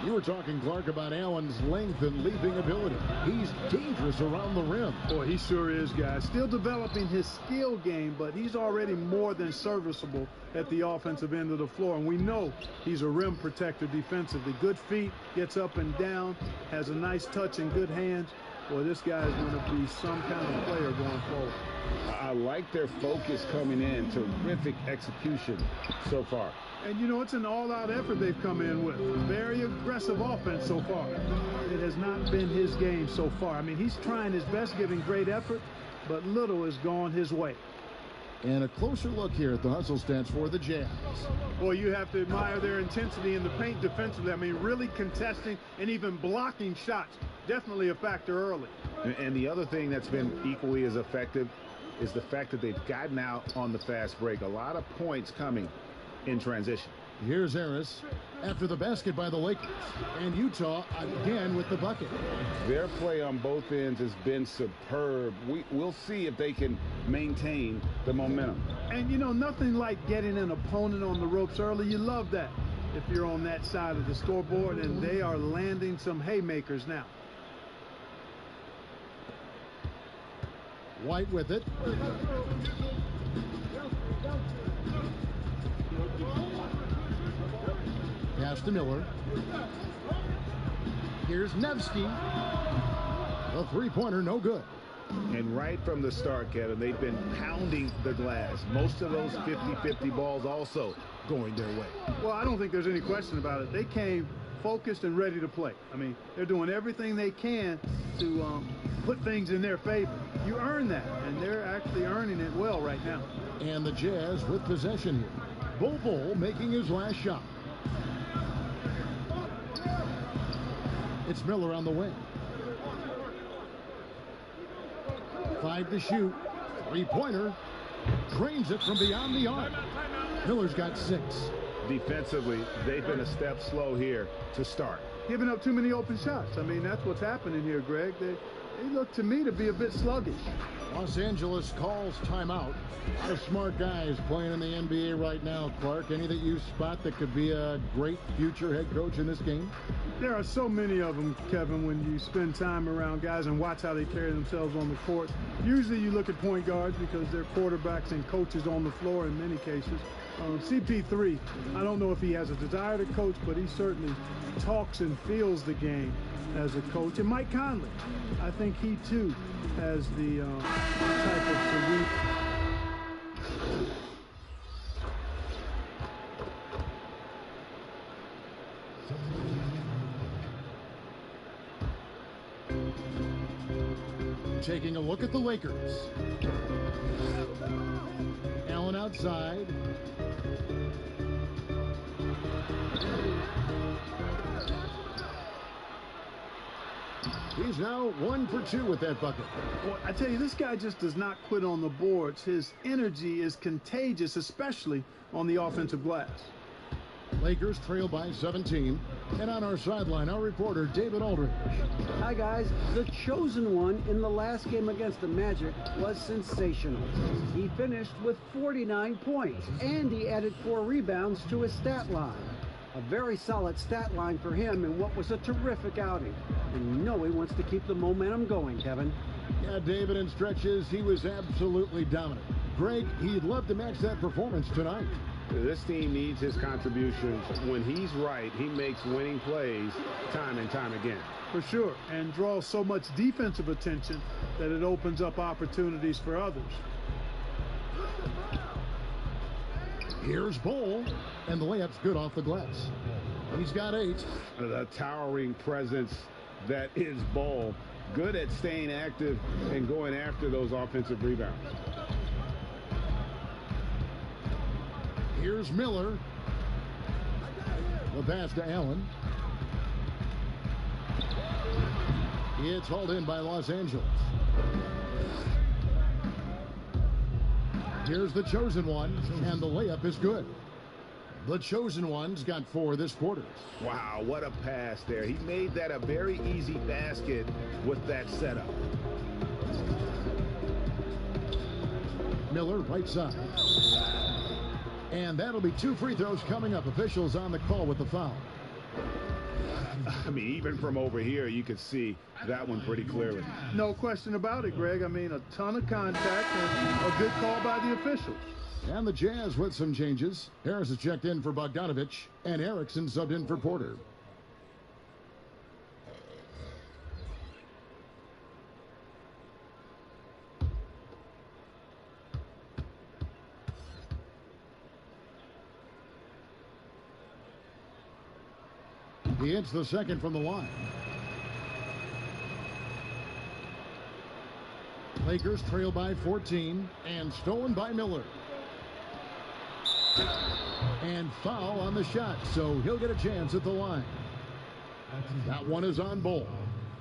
You were talking, Clark, about Allen's length and leaping ability. He's dangerous around the rim. Boy, he sure is, guys. Still developing his skill game, but he's already more than serviceable at the offensive end of the floor. And we know he's a rim protector defensively. Good feet, gets up and down, has a nice touch and good hands. Boy, this guy is going to be some kind of player going forward. I like their focus coming in. Terrific execution so far. And, you know, it's an all-out effort they've come in with. Very aggressive offense so far. It has not been his game so far. I mean, he's trying his best, giving great effort, but little has gone his way. And a closer look here at the hustle stats for the Jazz. Boy, you have to admire their intensity in the paint defensively. I mean, really contesting and even blocking shots. Definitely a factor early. And the other thing that's been equally as effective is the fact that they've gotten out on the fast break. A lot of points coming in transition. Here's Harris after the basket by the Lakers. And Utah again with the bucket. Their play on both ends has been superb. We'll see if they can maintain the momentum. And, you know, nothing like getting an opponent on the ropes early. You love that if you're on that side of the scoreboard, and they are landing some haymakers now. White with it. Pass to Miller. Here's Nevsky. A three-pointer, no good. And right from the start, Kevin, they've been pounding the glass. Most of those 50-50 balls also going their way. Well, I don't think there's any question about it. They came focused and ready to play. I mean, they're doing everything they can to put things in their favor. You earn that, and they're actually earning it well right now. And the Jazz with possession here. Bol making his last shot. It's Miller on the wing. 5 to shoot. Three-pointer. Drains it from beyond the arc. Miller's got 6. Defensively, they've been a step slow here to start. Giving up too many open shots. I mean, that's what's happening here, Greg. They look to me to be a bit sluggish. Los Angeles calls timeout. A lot of smart guys playing in the NBA right now, Clark. Any that you spot that could be a great future head coach in this game? There are so many of them, Kevin, when you spend time around guys and watch how they carry themselves on the court. Usually you look at point guards because they're quarterbacks and coaches on the floor in many cases. CP3, I don't know if he has a desire to coach, but he certainly talks and feels the game as a coach. And Mike Conley, I think he too has the type of cerebral. Taking a look at the Lakers. Allen outside. He's now 1 for 2 with that bucket. Well, I tell you, this guy just does not quit on the boards. His energy is contagious, especially on the offensive glass. Lakers trail by 17. And on our sideline, our reporter, David Aldridge. Hi, guys. The chosen one in the last game against the Magic was sensational. He finished with 49 points, and he added 4 rebounds to his stat line. A very solid stat line for him in what was a terrific outing. And you know he wants to keep the momentum going, Kevin. Yeah, David, in stretches, he was absolutely dominant. Greg, he'd love to match that performance tonight. This team needs his contributions. When he's right, he makes winning plays time and time again. For sure, and draws so much defensive attention that it opens up opportunities for others. Here's Bol, and the layup's good off the glass. He's got 8. The towering presence that is Bol. Good at staying active and going after those offensive rebounds. Here's Miller. The pass to Allen. It's hauled in by Los Angeles. Here's the chosen one, and the layup is good. The chosen one's got 4 this quarter. Wow, what a pass there. He made that a very easy basket with that setup. Miller, right side. And that'll be 2 free throws coming up. Officials on the call with the foul. I mean, even from over here, you could see that one pretty clearly. No question about it, Greg. I mean, a ton of contact and a good call by the officials. And the Jazz with some changes. Harris is checked in for Bogdanovich, and Erickson subbed in for Porter. He hits the second from the line. Lakers trail by 14 and stolen by Miller. And foul on the shot, so he'll get a chance at the line. That one is on Bol.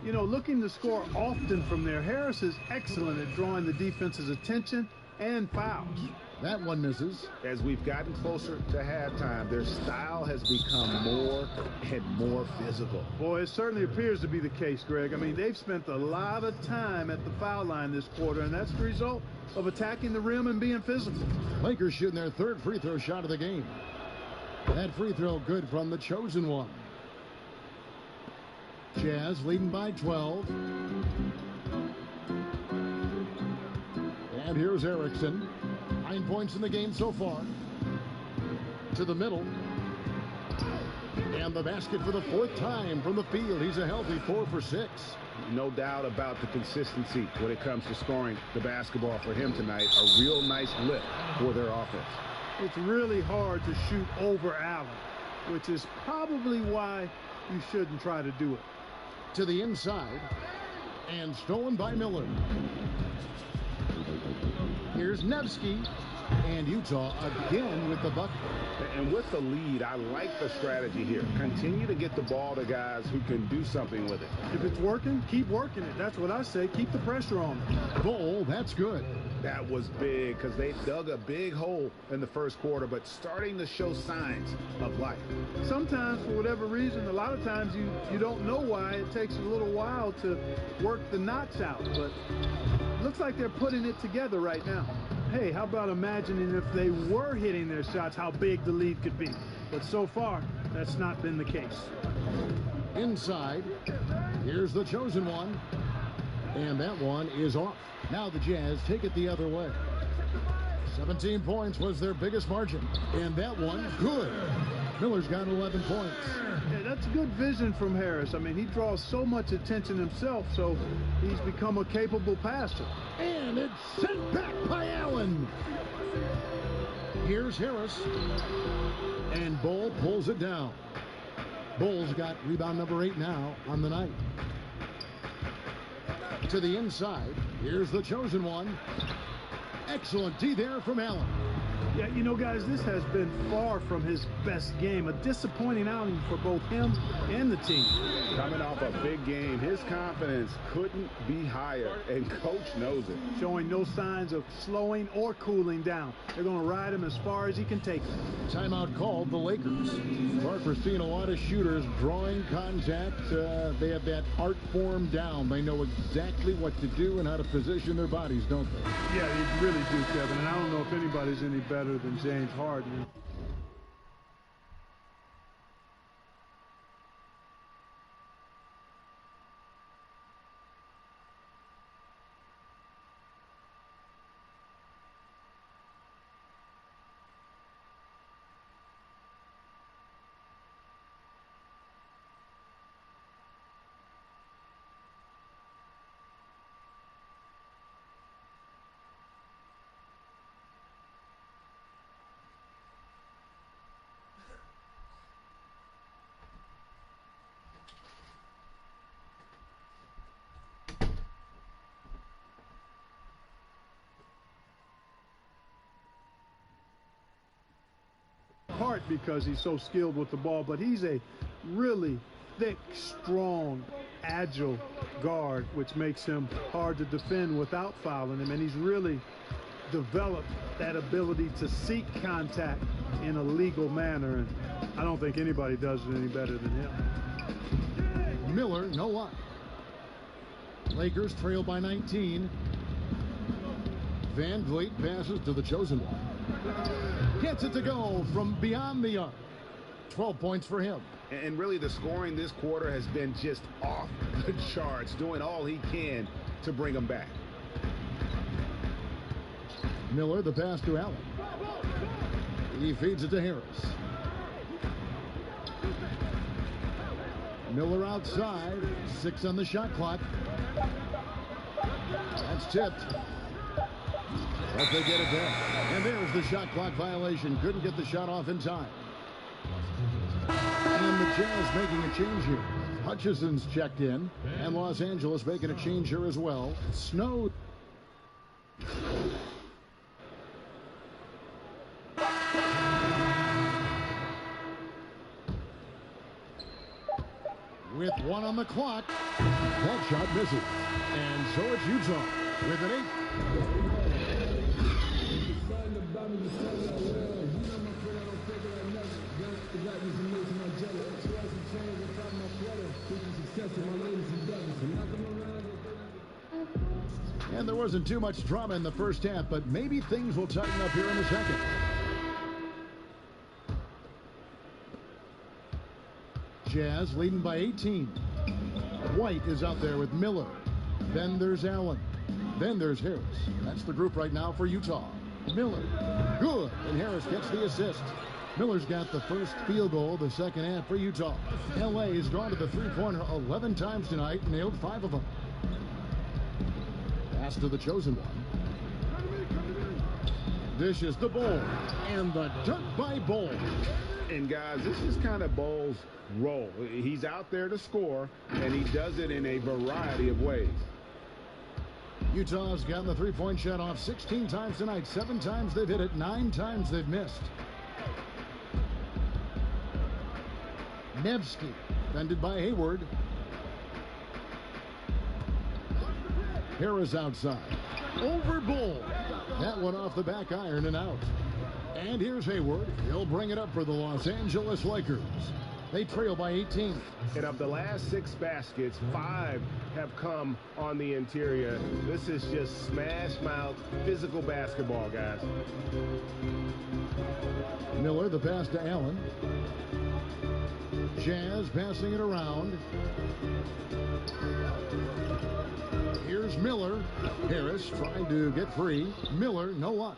You know, looking to score often from there, Harris is excellent at drawing the defense's attention and fouls. That one misses. As we've gotten closer to halftime, their style has become more and more physical. Boy, it certainly appears to be the case, Greg. I mean, they've spent a lot of time at the foul line this quarter, and that's the result of attacking the rim and being physical. Lakers shooting their third free throw shot of the game. That free throw good from the chosen one. Jazz leading by 12. And here's Erickson. 9 points in the game so far. To the middle. And the basket for the fourth time from the field. He's a healthy 4 for 6. No doubt about the consistency when it comes to scoring the basketball for him tonight. A real nice lift for their offense. It's really hard to shoot over Allen, which is probably why you shouldn't try to do it. To the inside. And stolen by Miller. Here's Nevsky. And Utah again with the bucket. And with the lead, I like the strategy here. Continue to get the ball to guys who can do something with it. If it's working, keep working it. That's what I say. Keep the pressure on them. Bol, that's good. That was big because they dug a big hole in the first quarter, but starting to show signs of life. Sometimes, for whatever reason, a lot of times you don't know why. It takes a little while to work the knots out, but looks like they're putting it together right now. Hey, how about imagining if they were hitting their shots, how big the lead could be? But so far, that's not been the case. Inside, here's the chosen one. And that one is off. Now the Jazz take it the other way. 17 points was their biggest margin. And that one, good. Miller's got 11 points. Yeah, that's good vision from Harris. I mean, he draws so much attention himself, so he's become a capable passer. And it's sent back by Allen. Here's Harris. And Bol pulls it down. Bol's got rebound number 8 now on the night. To the inside. Here's the chosen one. Excellent D there from Allen. Yeah, you know, guys, this has been far from his best game. A disappointing outing for both him and the team. Coming off a big game, his confidence couldn't be higher, and coach knows it. Showing no signs of slowing or cooling down. They're going to ride him as far as he can take him. Timeout called the Lakers. Parker's seeing a lot of shooters drawing contact. They have that art form down. They know exactly what to do and how to position their bodies, don't they? Yeah, they really do, Kevin. And I don't know if anybody's any better than James Harden. Part because he's so skilled with the ball, but he's a really thick, strong, agile guard, which makes him hard to defend without fouling him, and he's really developed that ability to seek contact in a legal manner, and I don't think anybody does it any better than him. Miller, no luck. Lakers trail by 19. Van Vliet passes to the chosen one. Gets it to go from beyond the arc. 12 points for him. And really, the scoring this quarter has been just off the charts, doing all he can to bring them back. Miller, the pass to Allen. He feeds it to Harris. Miller outside. 6 on the shot clock. That's tipped. But they get it back. And there's the shot clock violation. Couldn't get the shot off in time. And the Jazz making a change here. Hutchison's checked in. And Los Angeles making a change here as well. Snow. With 1 on the clock. That shot misses. And so it's Utah with an 8. And there wasn't too much drama in the first half, but maybe things will tighten up here in the second. Jazz leading by 18. White is out there with Miller. Then there's Allen. Then there's Harris. That's the group right now for Utah. Miller. Good. And Harris gets the assist. Miller's got the first field goal of the second half for Utah. L.A. has gone to the three-pointer 11 times tonight and nailed 5 of them. Pass to the chosen one. Dishes to Bol. And the dunk by Bol. And guys, this is kind of Bol's role. He's out there to score, and he does it in a variety of ways. Utah's gotten the three-point shot off 16 times tonight. 7 times they've hit it. 9 times they've missed. Nevsky, defended by Hayward. Harris outside. Over Bol. That one off the back iron and out. And here's Hayward. He'll bring it up for the Los Angeles Lakers. They trail by 18. And of the last 6 baskets, 5 have come on the interior. This is just smash-mouth physical basketball, guys. Miller, the pass to Allen. Jazz passing it around. Here's Miller. Harris trying to get free. Miller, no luck.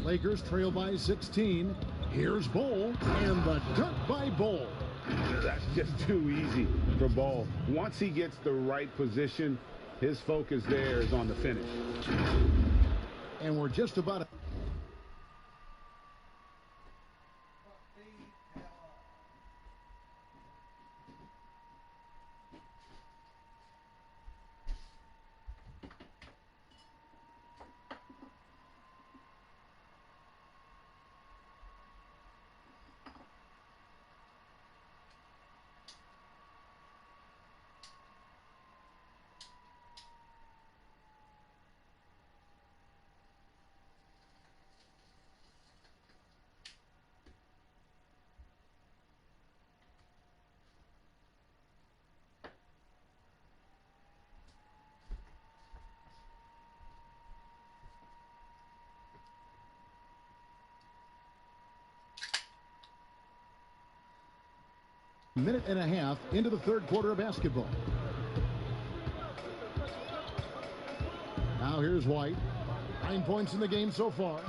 Lakers trail by 16. Here's Bol. And the dunk by Bol. That's just too easy for Bol. Once he gets the right position, his focus there is on the finish. And we're just about a minute and a half into the third quarter of basketball. Now here's White. 9 points in the game so far.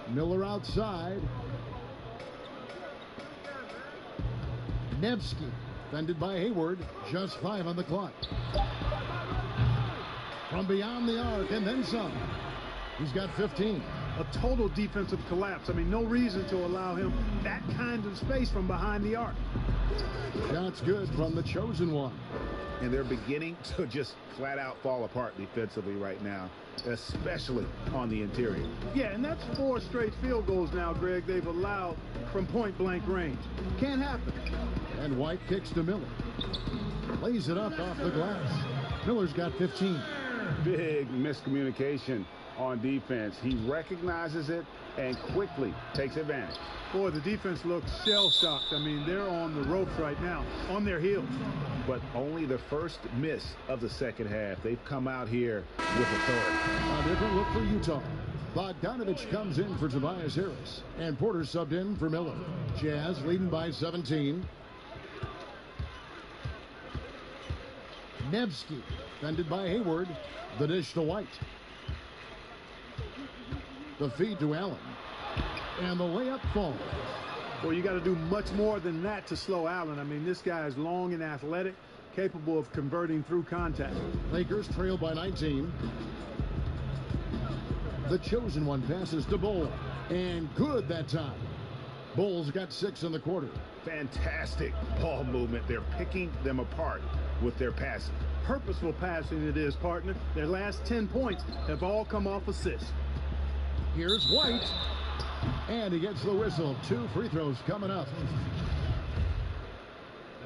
Miller outside. Nevsky, defended by Hayward. Just 5 on the clock. From beyond the arc and then some. He's got 15. A total defensive collapse. I mean, no reason to allow him that kind of space from behind the arc. Shots good from the chosen one. And they're beginning to just flat out fall apart defensively right now, especially on the interior. Yeah, and that's 4 straight field goals now, Greg, they've allowed from point-blank range. Can't happen. And White kicks to Miller. Lays it up off the glass. Miller's got 15. Big miscommunication on defense. He recognizes it and quickly takes advantage. Boy, the defense looks shell-shocked. I mean, they're on the ropes right now, on their heels. But only the first miss of the second half. They've come out here with authority. A different look for Utah. Bogdanovich comes in for Tobias Harris. And Porter subbed in for Miller. Jazz leading by 17. Nevsky, defended by Hayward. The dish to White. The feed to Allen. And the layup falls. Well, you got to do much more than that to slow Allen. I mean, this guy is long and athletic, capable of converting through contact. Lakers trail by 19. The chosen one passes to Bull. And good that time. Bulls got 6 in the quarter. Fantastic ball movement. They're picking them apart with their passing. Purposeful passing it is, partner. Their last 10 points have all come off assists. Here's White. And he gets the whistle. 2 free throws coming up.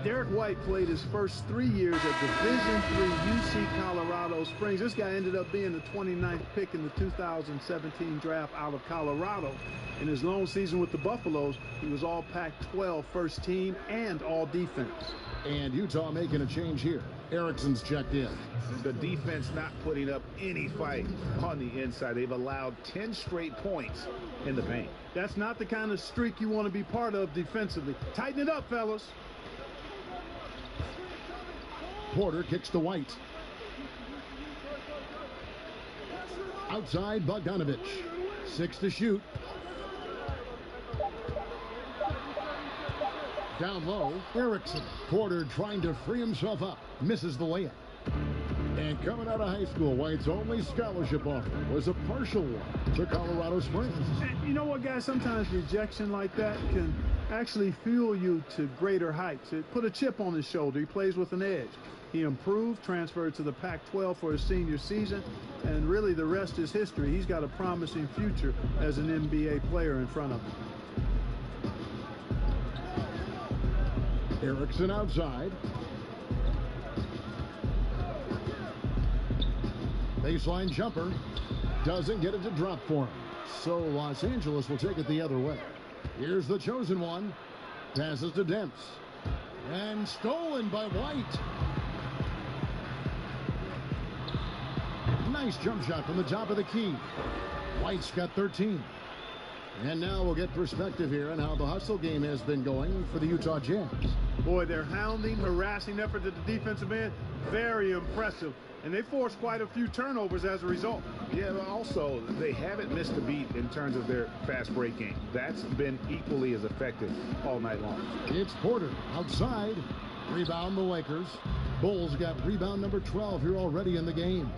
Derek White played his first 3 years at Division III UC Colorado Springs. This guy ended up being the 29th pick in the 2017 draft out of Colorado. In his lone season with the Buffaloes, he was all Pac-12 first team and all defense. And Utah making a change here. Erickson's checked in. The defense not putting up any fight on the inside. They've allowed 10 straight points in the paint. That's not the kind of streak you want to be part of defensively. Tighten it up, fellas. Porter kicks to White. Outside, Bogdanovich. 6 to shoot. Down low, Erickson. Porter trying to free himself up. Misses the layup. And coming out of high school, White's only scholarship offer was a partial one to Colorado Springs. And you know what, guys? Sometimes rejection like that can actually fuel you to greater heights. It put a chip on his shoulder. He plays with an edge. He improved, transferred to the Pac-12 for his senior season, and really the rest is history. He's got a promising future as an NBA player in front of him. Erickson outside. Baseline jumper. Doesn't get it to drop for him. So Los Angeles will take it the other way. Here's the chosen one. Passes to Demps. And stolen by White. Nice jump shot from the top of the key. White's got 13. And now we'll get perspective here on how the hustle game has been going for the Utah Jazz. Boy, their hounding, harassing effort at the defensive end, very impressive. And they forced quite a few turnovers as a result. Yeah, but also, they haven't missed a beat in terms of their fast break game. That's been equally as effective all night long. It's Porter outside. Rebound the Lakers. Bulls got rebound number 12 here already in the game.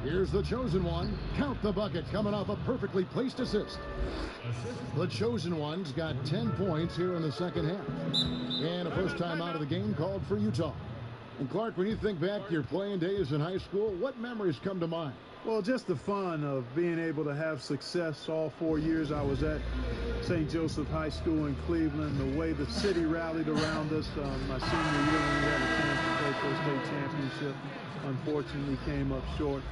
Here's the chosen one. Count the bucket coming off a perfectly placed assist. The chosen one's got 10 points here in the second half. And a first time out of the game called for Utah. And Clark, when you think back to your playing days in high school, what memories come to mind? Well, just the fun of being able to have success all 4 years I was at St. Joseph High School in Cleveland, the way the city rallied around us. My senior year when we had a chance to play for a state championship, unfortunately came up short.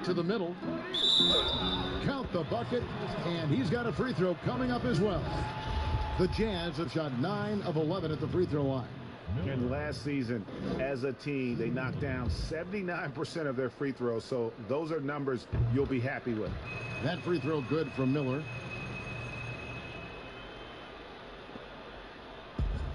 To the middle. Count the bucket, and he's got a free throw coming up as well. The Jazz have shot 9 of 11 at the free throw line. And last season, as a team, they knocked down 79% of their free throws, so those are numbers you'll be happy with. That free throw good from Miller.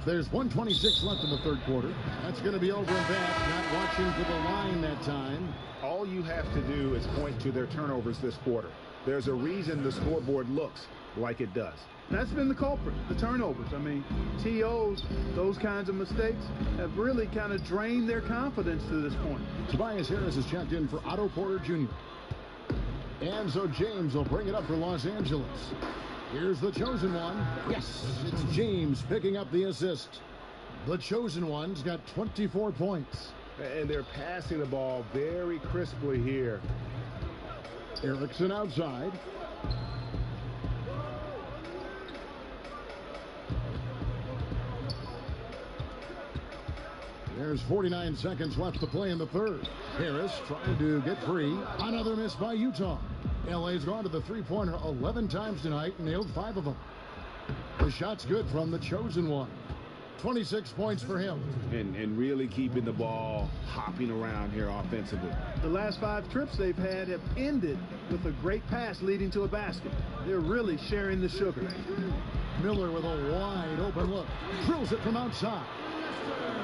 There's 1:26 left in the third quarter. That's going to be over and back. Not watching for the line that time. All you have to do is point to their turnovers this quarter. There's a reason the scoreboard looks like it does. That's been the culprit, the turnovers. I mean, TOs, those kinds of mistakes have really kind of drained their confidence to this point. Tobias Harris is checked in for Otto Porter Jr. And so James will bring it up for Los Angeles. Here's the chosen one. Yes, it's James picking up the assist. The chosen one's got 24 points. And they're passing the ball very crisply here. Erickson outside. There's 49 seconds left to play in the third. Harris trying to get free. Another miss by Utah. LA's gone to the three-pointer 11 times tonight and nailed 5 of them. The shot's good from the chosen one. 26 points for him. And really keeping the ball hopping around here offensively. The last 5 trips they've had have ended with a great pass leading to a basket. They're really sharing the sugar. Miller with a wide open look. Drills it from outside.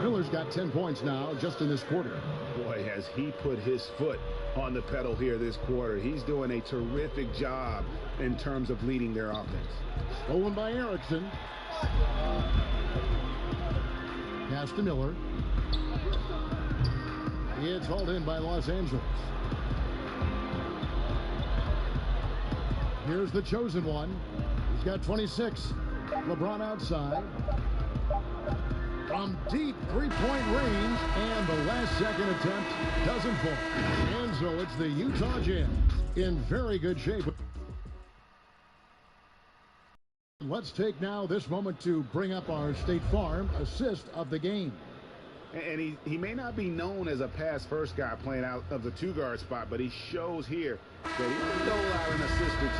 Miller's got 10 points now just in this quarter. Boy, has he put his foot on the pedal here this quarter. He's doing a terrific job in terms of leading their offense. Stolen by Erickson. Pass to Miller. It's hauled in by Los Angeles. Here's the chosen one. He's got 26. LeBron outside. From deep three-point range, and the last-second attempt doesn't fall. And so it's the Utah Jazz in very good shape. Let's take now this moment to bring up our State Farm assist of the game. And he may not be known as a pass-first guy playing out of the 2-guard spot, but he shows here that he can dole out an assist or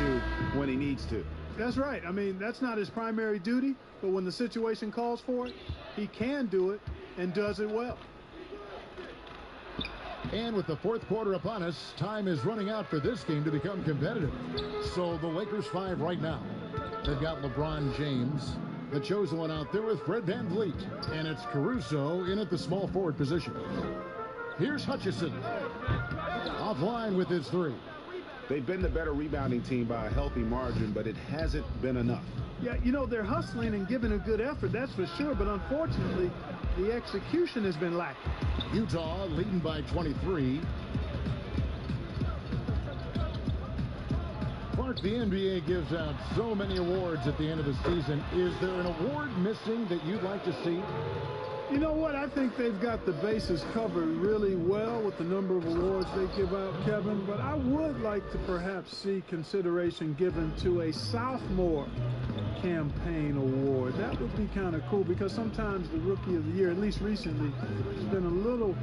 2 when he needs to. That's right. I mean, that's not his primary duty, but when the situation calls for it, he can do it and does it well. And with the fourth quarter upon us, time is running out for this game to become competitive. So the Lakers 5 right now. They've got LeBron James, the chosen one out there with Fred VanVleet, and it's Caruso in at the small forward position. Here's Hutchison. Offline with his 3. They've been the better rebounding team by a healthy margin, but it hasn't been enough. Yeah, you know, they're hustling and giving a good effort, that's for sure, but unfortunately, the execution has been lacking. Utah leading by 23. Clark, the NBA gives out so many awards at the end of the season. Is there an award missing that you'd like to see? You know what? I think they've got the bases covered really well with the number of awards they give out, Kevin, but I would like to perhaps see consideration given to a sophomore campaign award. That would be kind of cool because sometimes the rookie of the year, at least recently, has been a little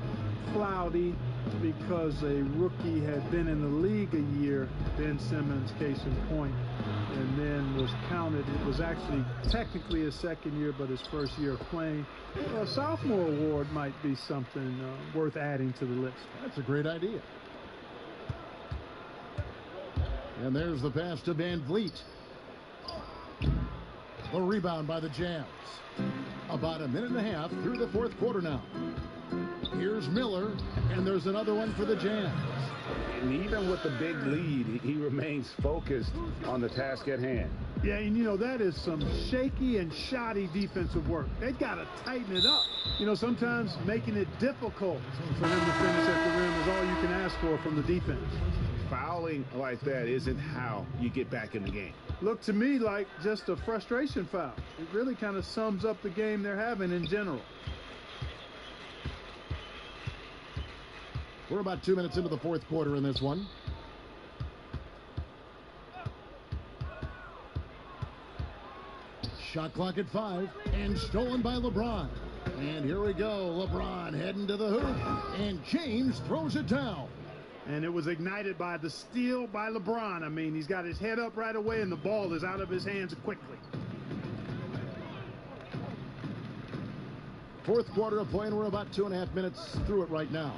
cloudy because a rookie had been in the league a year, Ben Simmons, case in point, and then was counted. It was actually technically his second year, but his first year of playing. A sophomore award might be something worth adding to the list. That's a great idea. And there's the pass to VanVleet. A rebound by the Jazz. About a minute and a half through the fourth quarter now. Here's Miller, and there's another one for the Jazz. And even with the big lead, he remains focused on the task at hand. Yeah, and you know, that is some shaky and shoddy defensive work. They've got to tighten it up. You know, sometimes making it difficult for them to finish at the rim is all you can ask for from the defense. Fouling like that isn't how you get back in the game. Looked to me like just a frustration foul. It really kind of sums up the game they're having in general. We're about 2 minutes into the fourth quarter in this one. Shot clock at 5 and stolen by LeBron. And here we go. LeBron heading to the hoop, and James throws it down. And it was ignited by the steal by LeBron. I mean, he's got his head up right away, and the ball is out of his hands quickly. Fourth quarter of play, and we're about 2.5 minutes through it right now.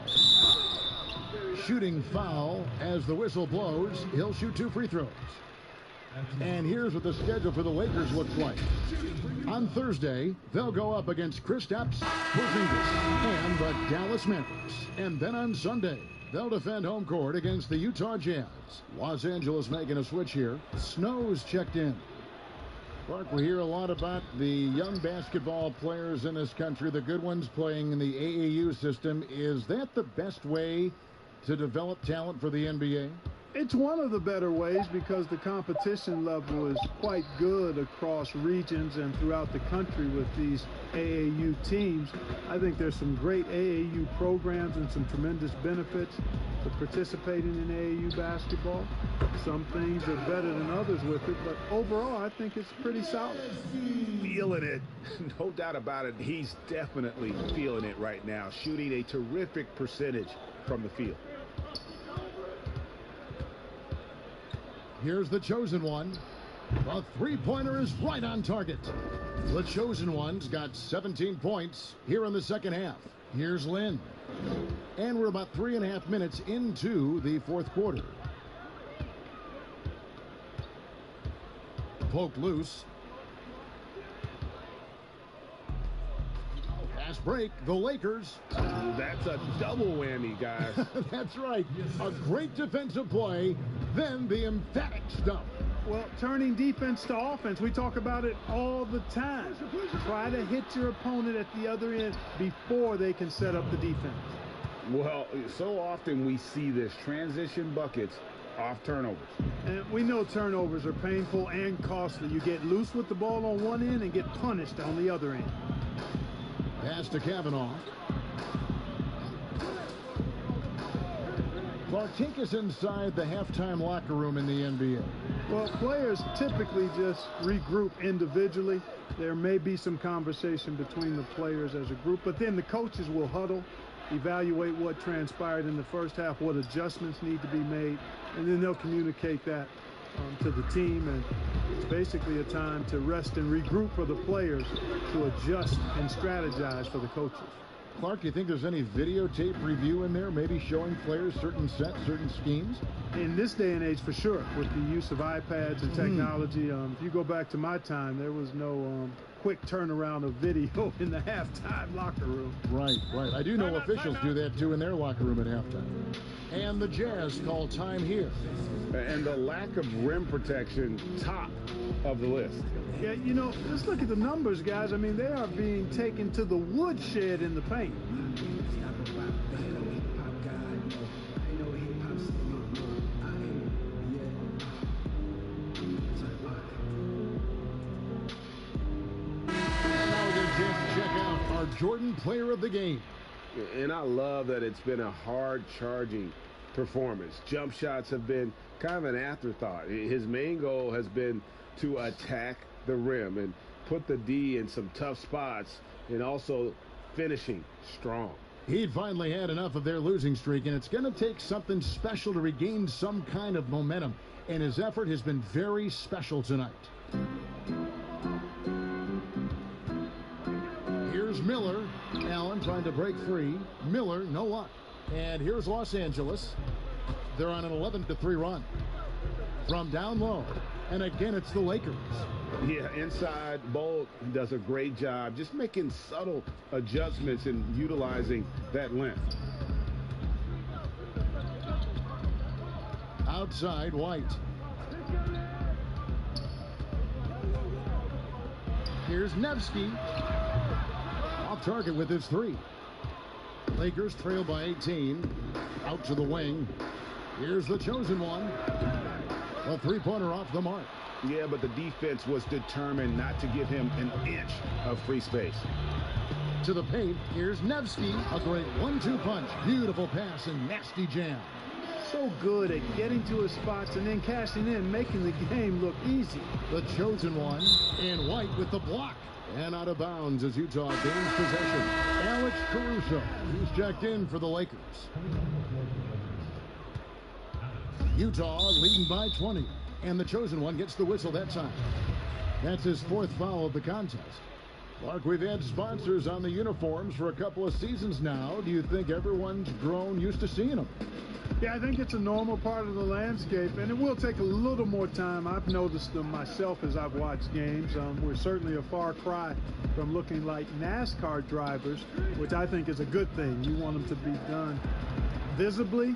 Shooting foul as the whistle blows. He'll shoot 2 free throws. And here's what the schedule for the Lakers looks like. On Thursday, they'll go up against Kristaps Porzingis and the Dallas Mavericks. And then on Sunday, they'll defend home court against the Utah Jazz. Los Angeles making a switch here. Snow's checked in. Clark, we hear a lot about the young basketball players in this country, the good ones playing in the AAU system. Is that the best way to develop talent for the NBA? It's one of the better ways because the competition level is quite good across regions and throughout the country with these AAU teams. I think there's some great AAU programs and some tremendous benefits to participating in AAU basketball. Some things are better than others with it, but overall I think it's pretty solid. Feeling it. No doubt about it. He's definitely feeling it right now, shooting a terrific percentage from the field. Here's the chosen one. The three-pointer is right on target. The chosen one's got 17 points here in the second half. Here's Lynn. And we're about 3.5 minutes into the fourth quarter. Poked loose. Pass break, the Lakers. That's a double whammy, guys. That's right. A great defensive play, then the emphatic stuff. Well, turning defense to offense, we talk about it all the time. Try to hit your opponent at the other end before they can set up the defense. Well, so often we see this, transition buckets off turnovers. And we know turnovers are painful and costly. You get loose with the ball on one end and get punished on the other end. Pass to Kavanaugh. Clark, take us inside the halftime locker room in the NBA. Well, players typically just regroup individually. There may be some conversation between the players as a group, but then the coaches will huddle, evaluate what transpired in the first half, what adjustments need to be made, and then they'll communicate that to the team. And it's basically a time to rest and regroup for the players to adjust and strategize for the coaches. Clark, do you think there's any videotape review in there, maybe showing players certain sets, certain schemes? In this day and age, for sure, with the use of iPads and technology. If you go back to my time, there was no quick turnaround of video in the halftime locker room. Right, right. I do know officials do that, too, in their locker room at halftime. And the Jazz call time here. And the lack of rim protection, top of the list. Yeah, you know, just look at the numbers, guys. I mean, they are being taken to the woodshed in the paint. Now the Jets check out our Jordan Player of the Game. And I love that it's been a hard-charging performance. Jump shots have been kind of an afterthought. His main goal has been to attack the rim and put the D in some tough spots, and also finishing strong. He'd finally had enough of their losing streak, and it's going to take something special to regain some kind of momentum, and his effort has been very special tonight. Here's Miller. Allen trying to break free. Miller, no luck. And here's Los Angeles. They're on an 11-3 run. From down low. And again, it's the Lakers. Yeah, inside, Bolt does a great job just making subtle adjustments and utilizing that length. Outside, White. Here's Nevsky. Off target with his three. Lakers trail by 18. Out to the wing. Here's the chosen one. A three-pointer off the mark. Yeah, but the defense was determined not to give him an inch of free space. To the paint, here's Nevsky. A great 1-2 punch. Beautiful pass and nasty jam. So good at getting to his spots and then cashing in, making the game look easy. The chosen one, and White with the block. And out of bounds as Utah gains possession. Alex Caruso, who's checked in for the Lakers. Utah leading by 20. And the chosen one gets the whistle that time. That's his fourth foul of the contest. Clark, we've had sponsors on the uniforms for a couple of seasons now. Do you think everyone's grown used to seeing them? Yeah, I think it's a normal part of the landscape, and it will take a little more time. I've noticed them myself as I've watched games. We're certainly a far cry from looking like NASCAR drivers, which I think is a good thing. You want them to be done visibly,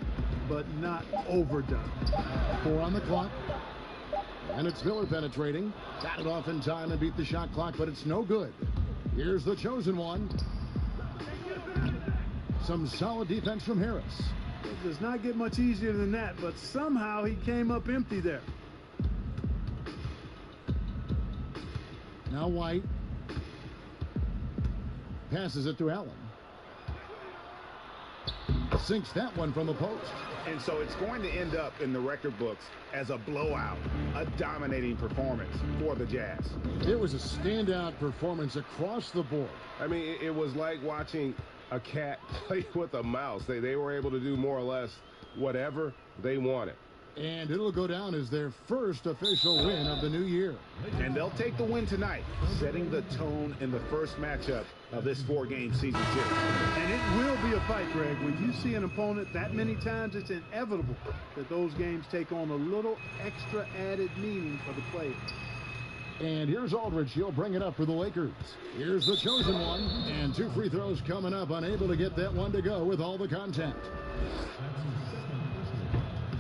but not overdone. 4 on the clock. And it's Miller penetrating. Got it off in time and beat the shot clock, but it's no good. Here's the chosen one. Some solid defense from Harris. It does not get much easier than that, but somehow he came up empty there. Now White. Passes it to Allen. Sinks that one from the post. And so it's going to end up in the record books as a blowout, a dominating performance for the Jazz. It was a standout performance across the board. I mean, it was like watching a cat play with a mouse. They were able to do more or less whatever they wanted. And it'll go down as their first official win of the new year. And they'll take the win tonight, setting the tone in the first matchup of this 4-game season series. And it will be a fight, Greg. When you see an opponent that many times, it's inevitable that those games take on a little extra added meaning for the players. And here's Aldridge. He'll bring it up for the Lakers. Here's the chosen one. And 2 free throws coming up. Unable to get that one to go with all the contact.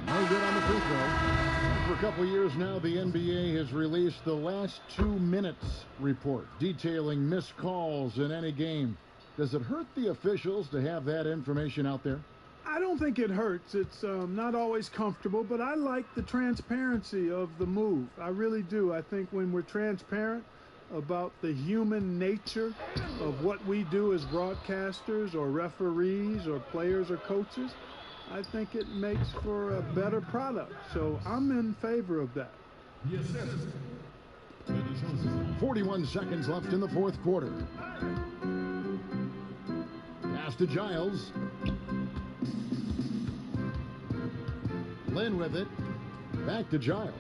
No good on the free throw. For a couple years now, the NBA has released the last 2 minutes report detailing missed calls in any game. Does it hurt the officials to have that information out there? I don't think it hurts. It's not always comfortable, but I like the transparency of the move. I really do. I think when we're transparent about the human nature of what we do as broadcasters or referees or players or coaches, I think it makes for a better product. So I'm in favor of that. 41 seconds left in the 4th quarter. Pass to Giles. Lynn with it. Back to Giles.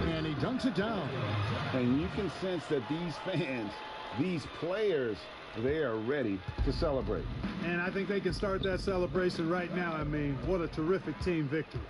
And he dunks it down. And you can sense that these fans, these players, they are ready to celebrate. And I think they can start that celebration right now. I mean, what a terrific team victory.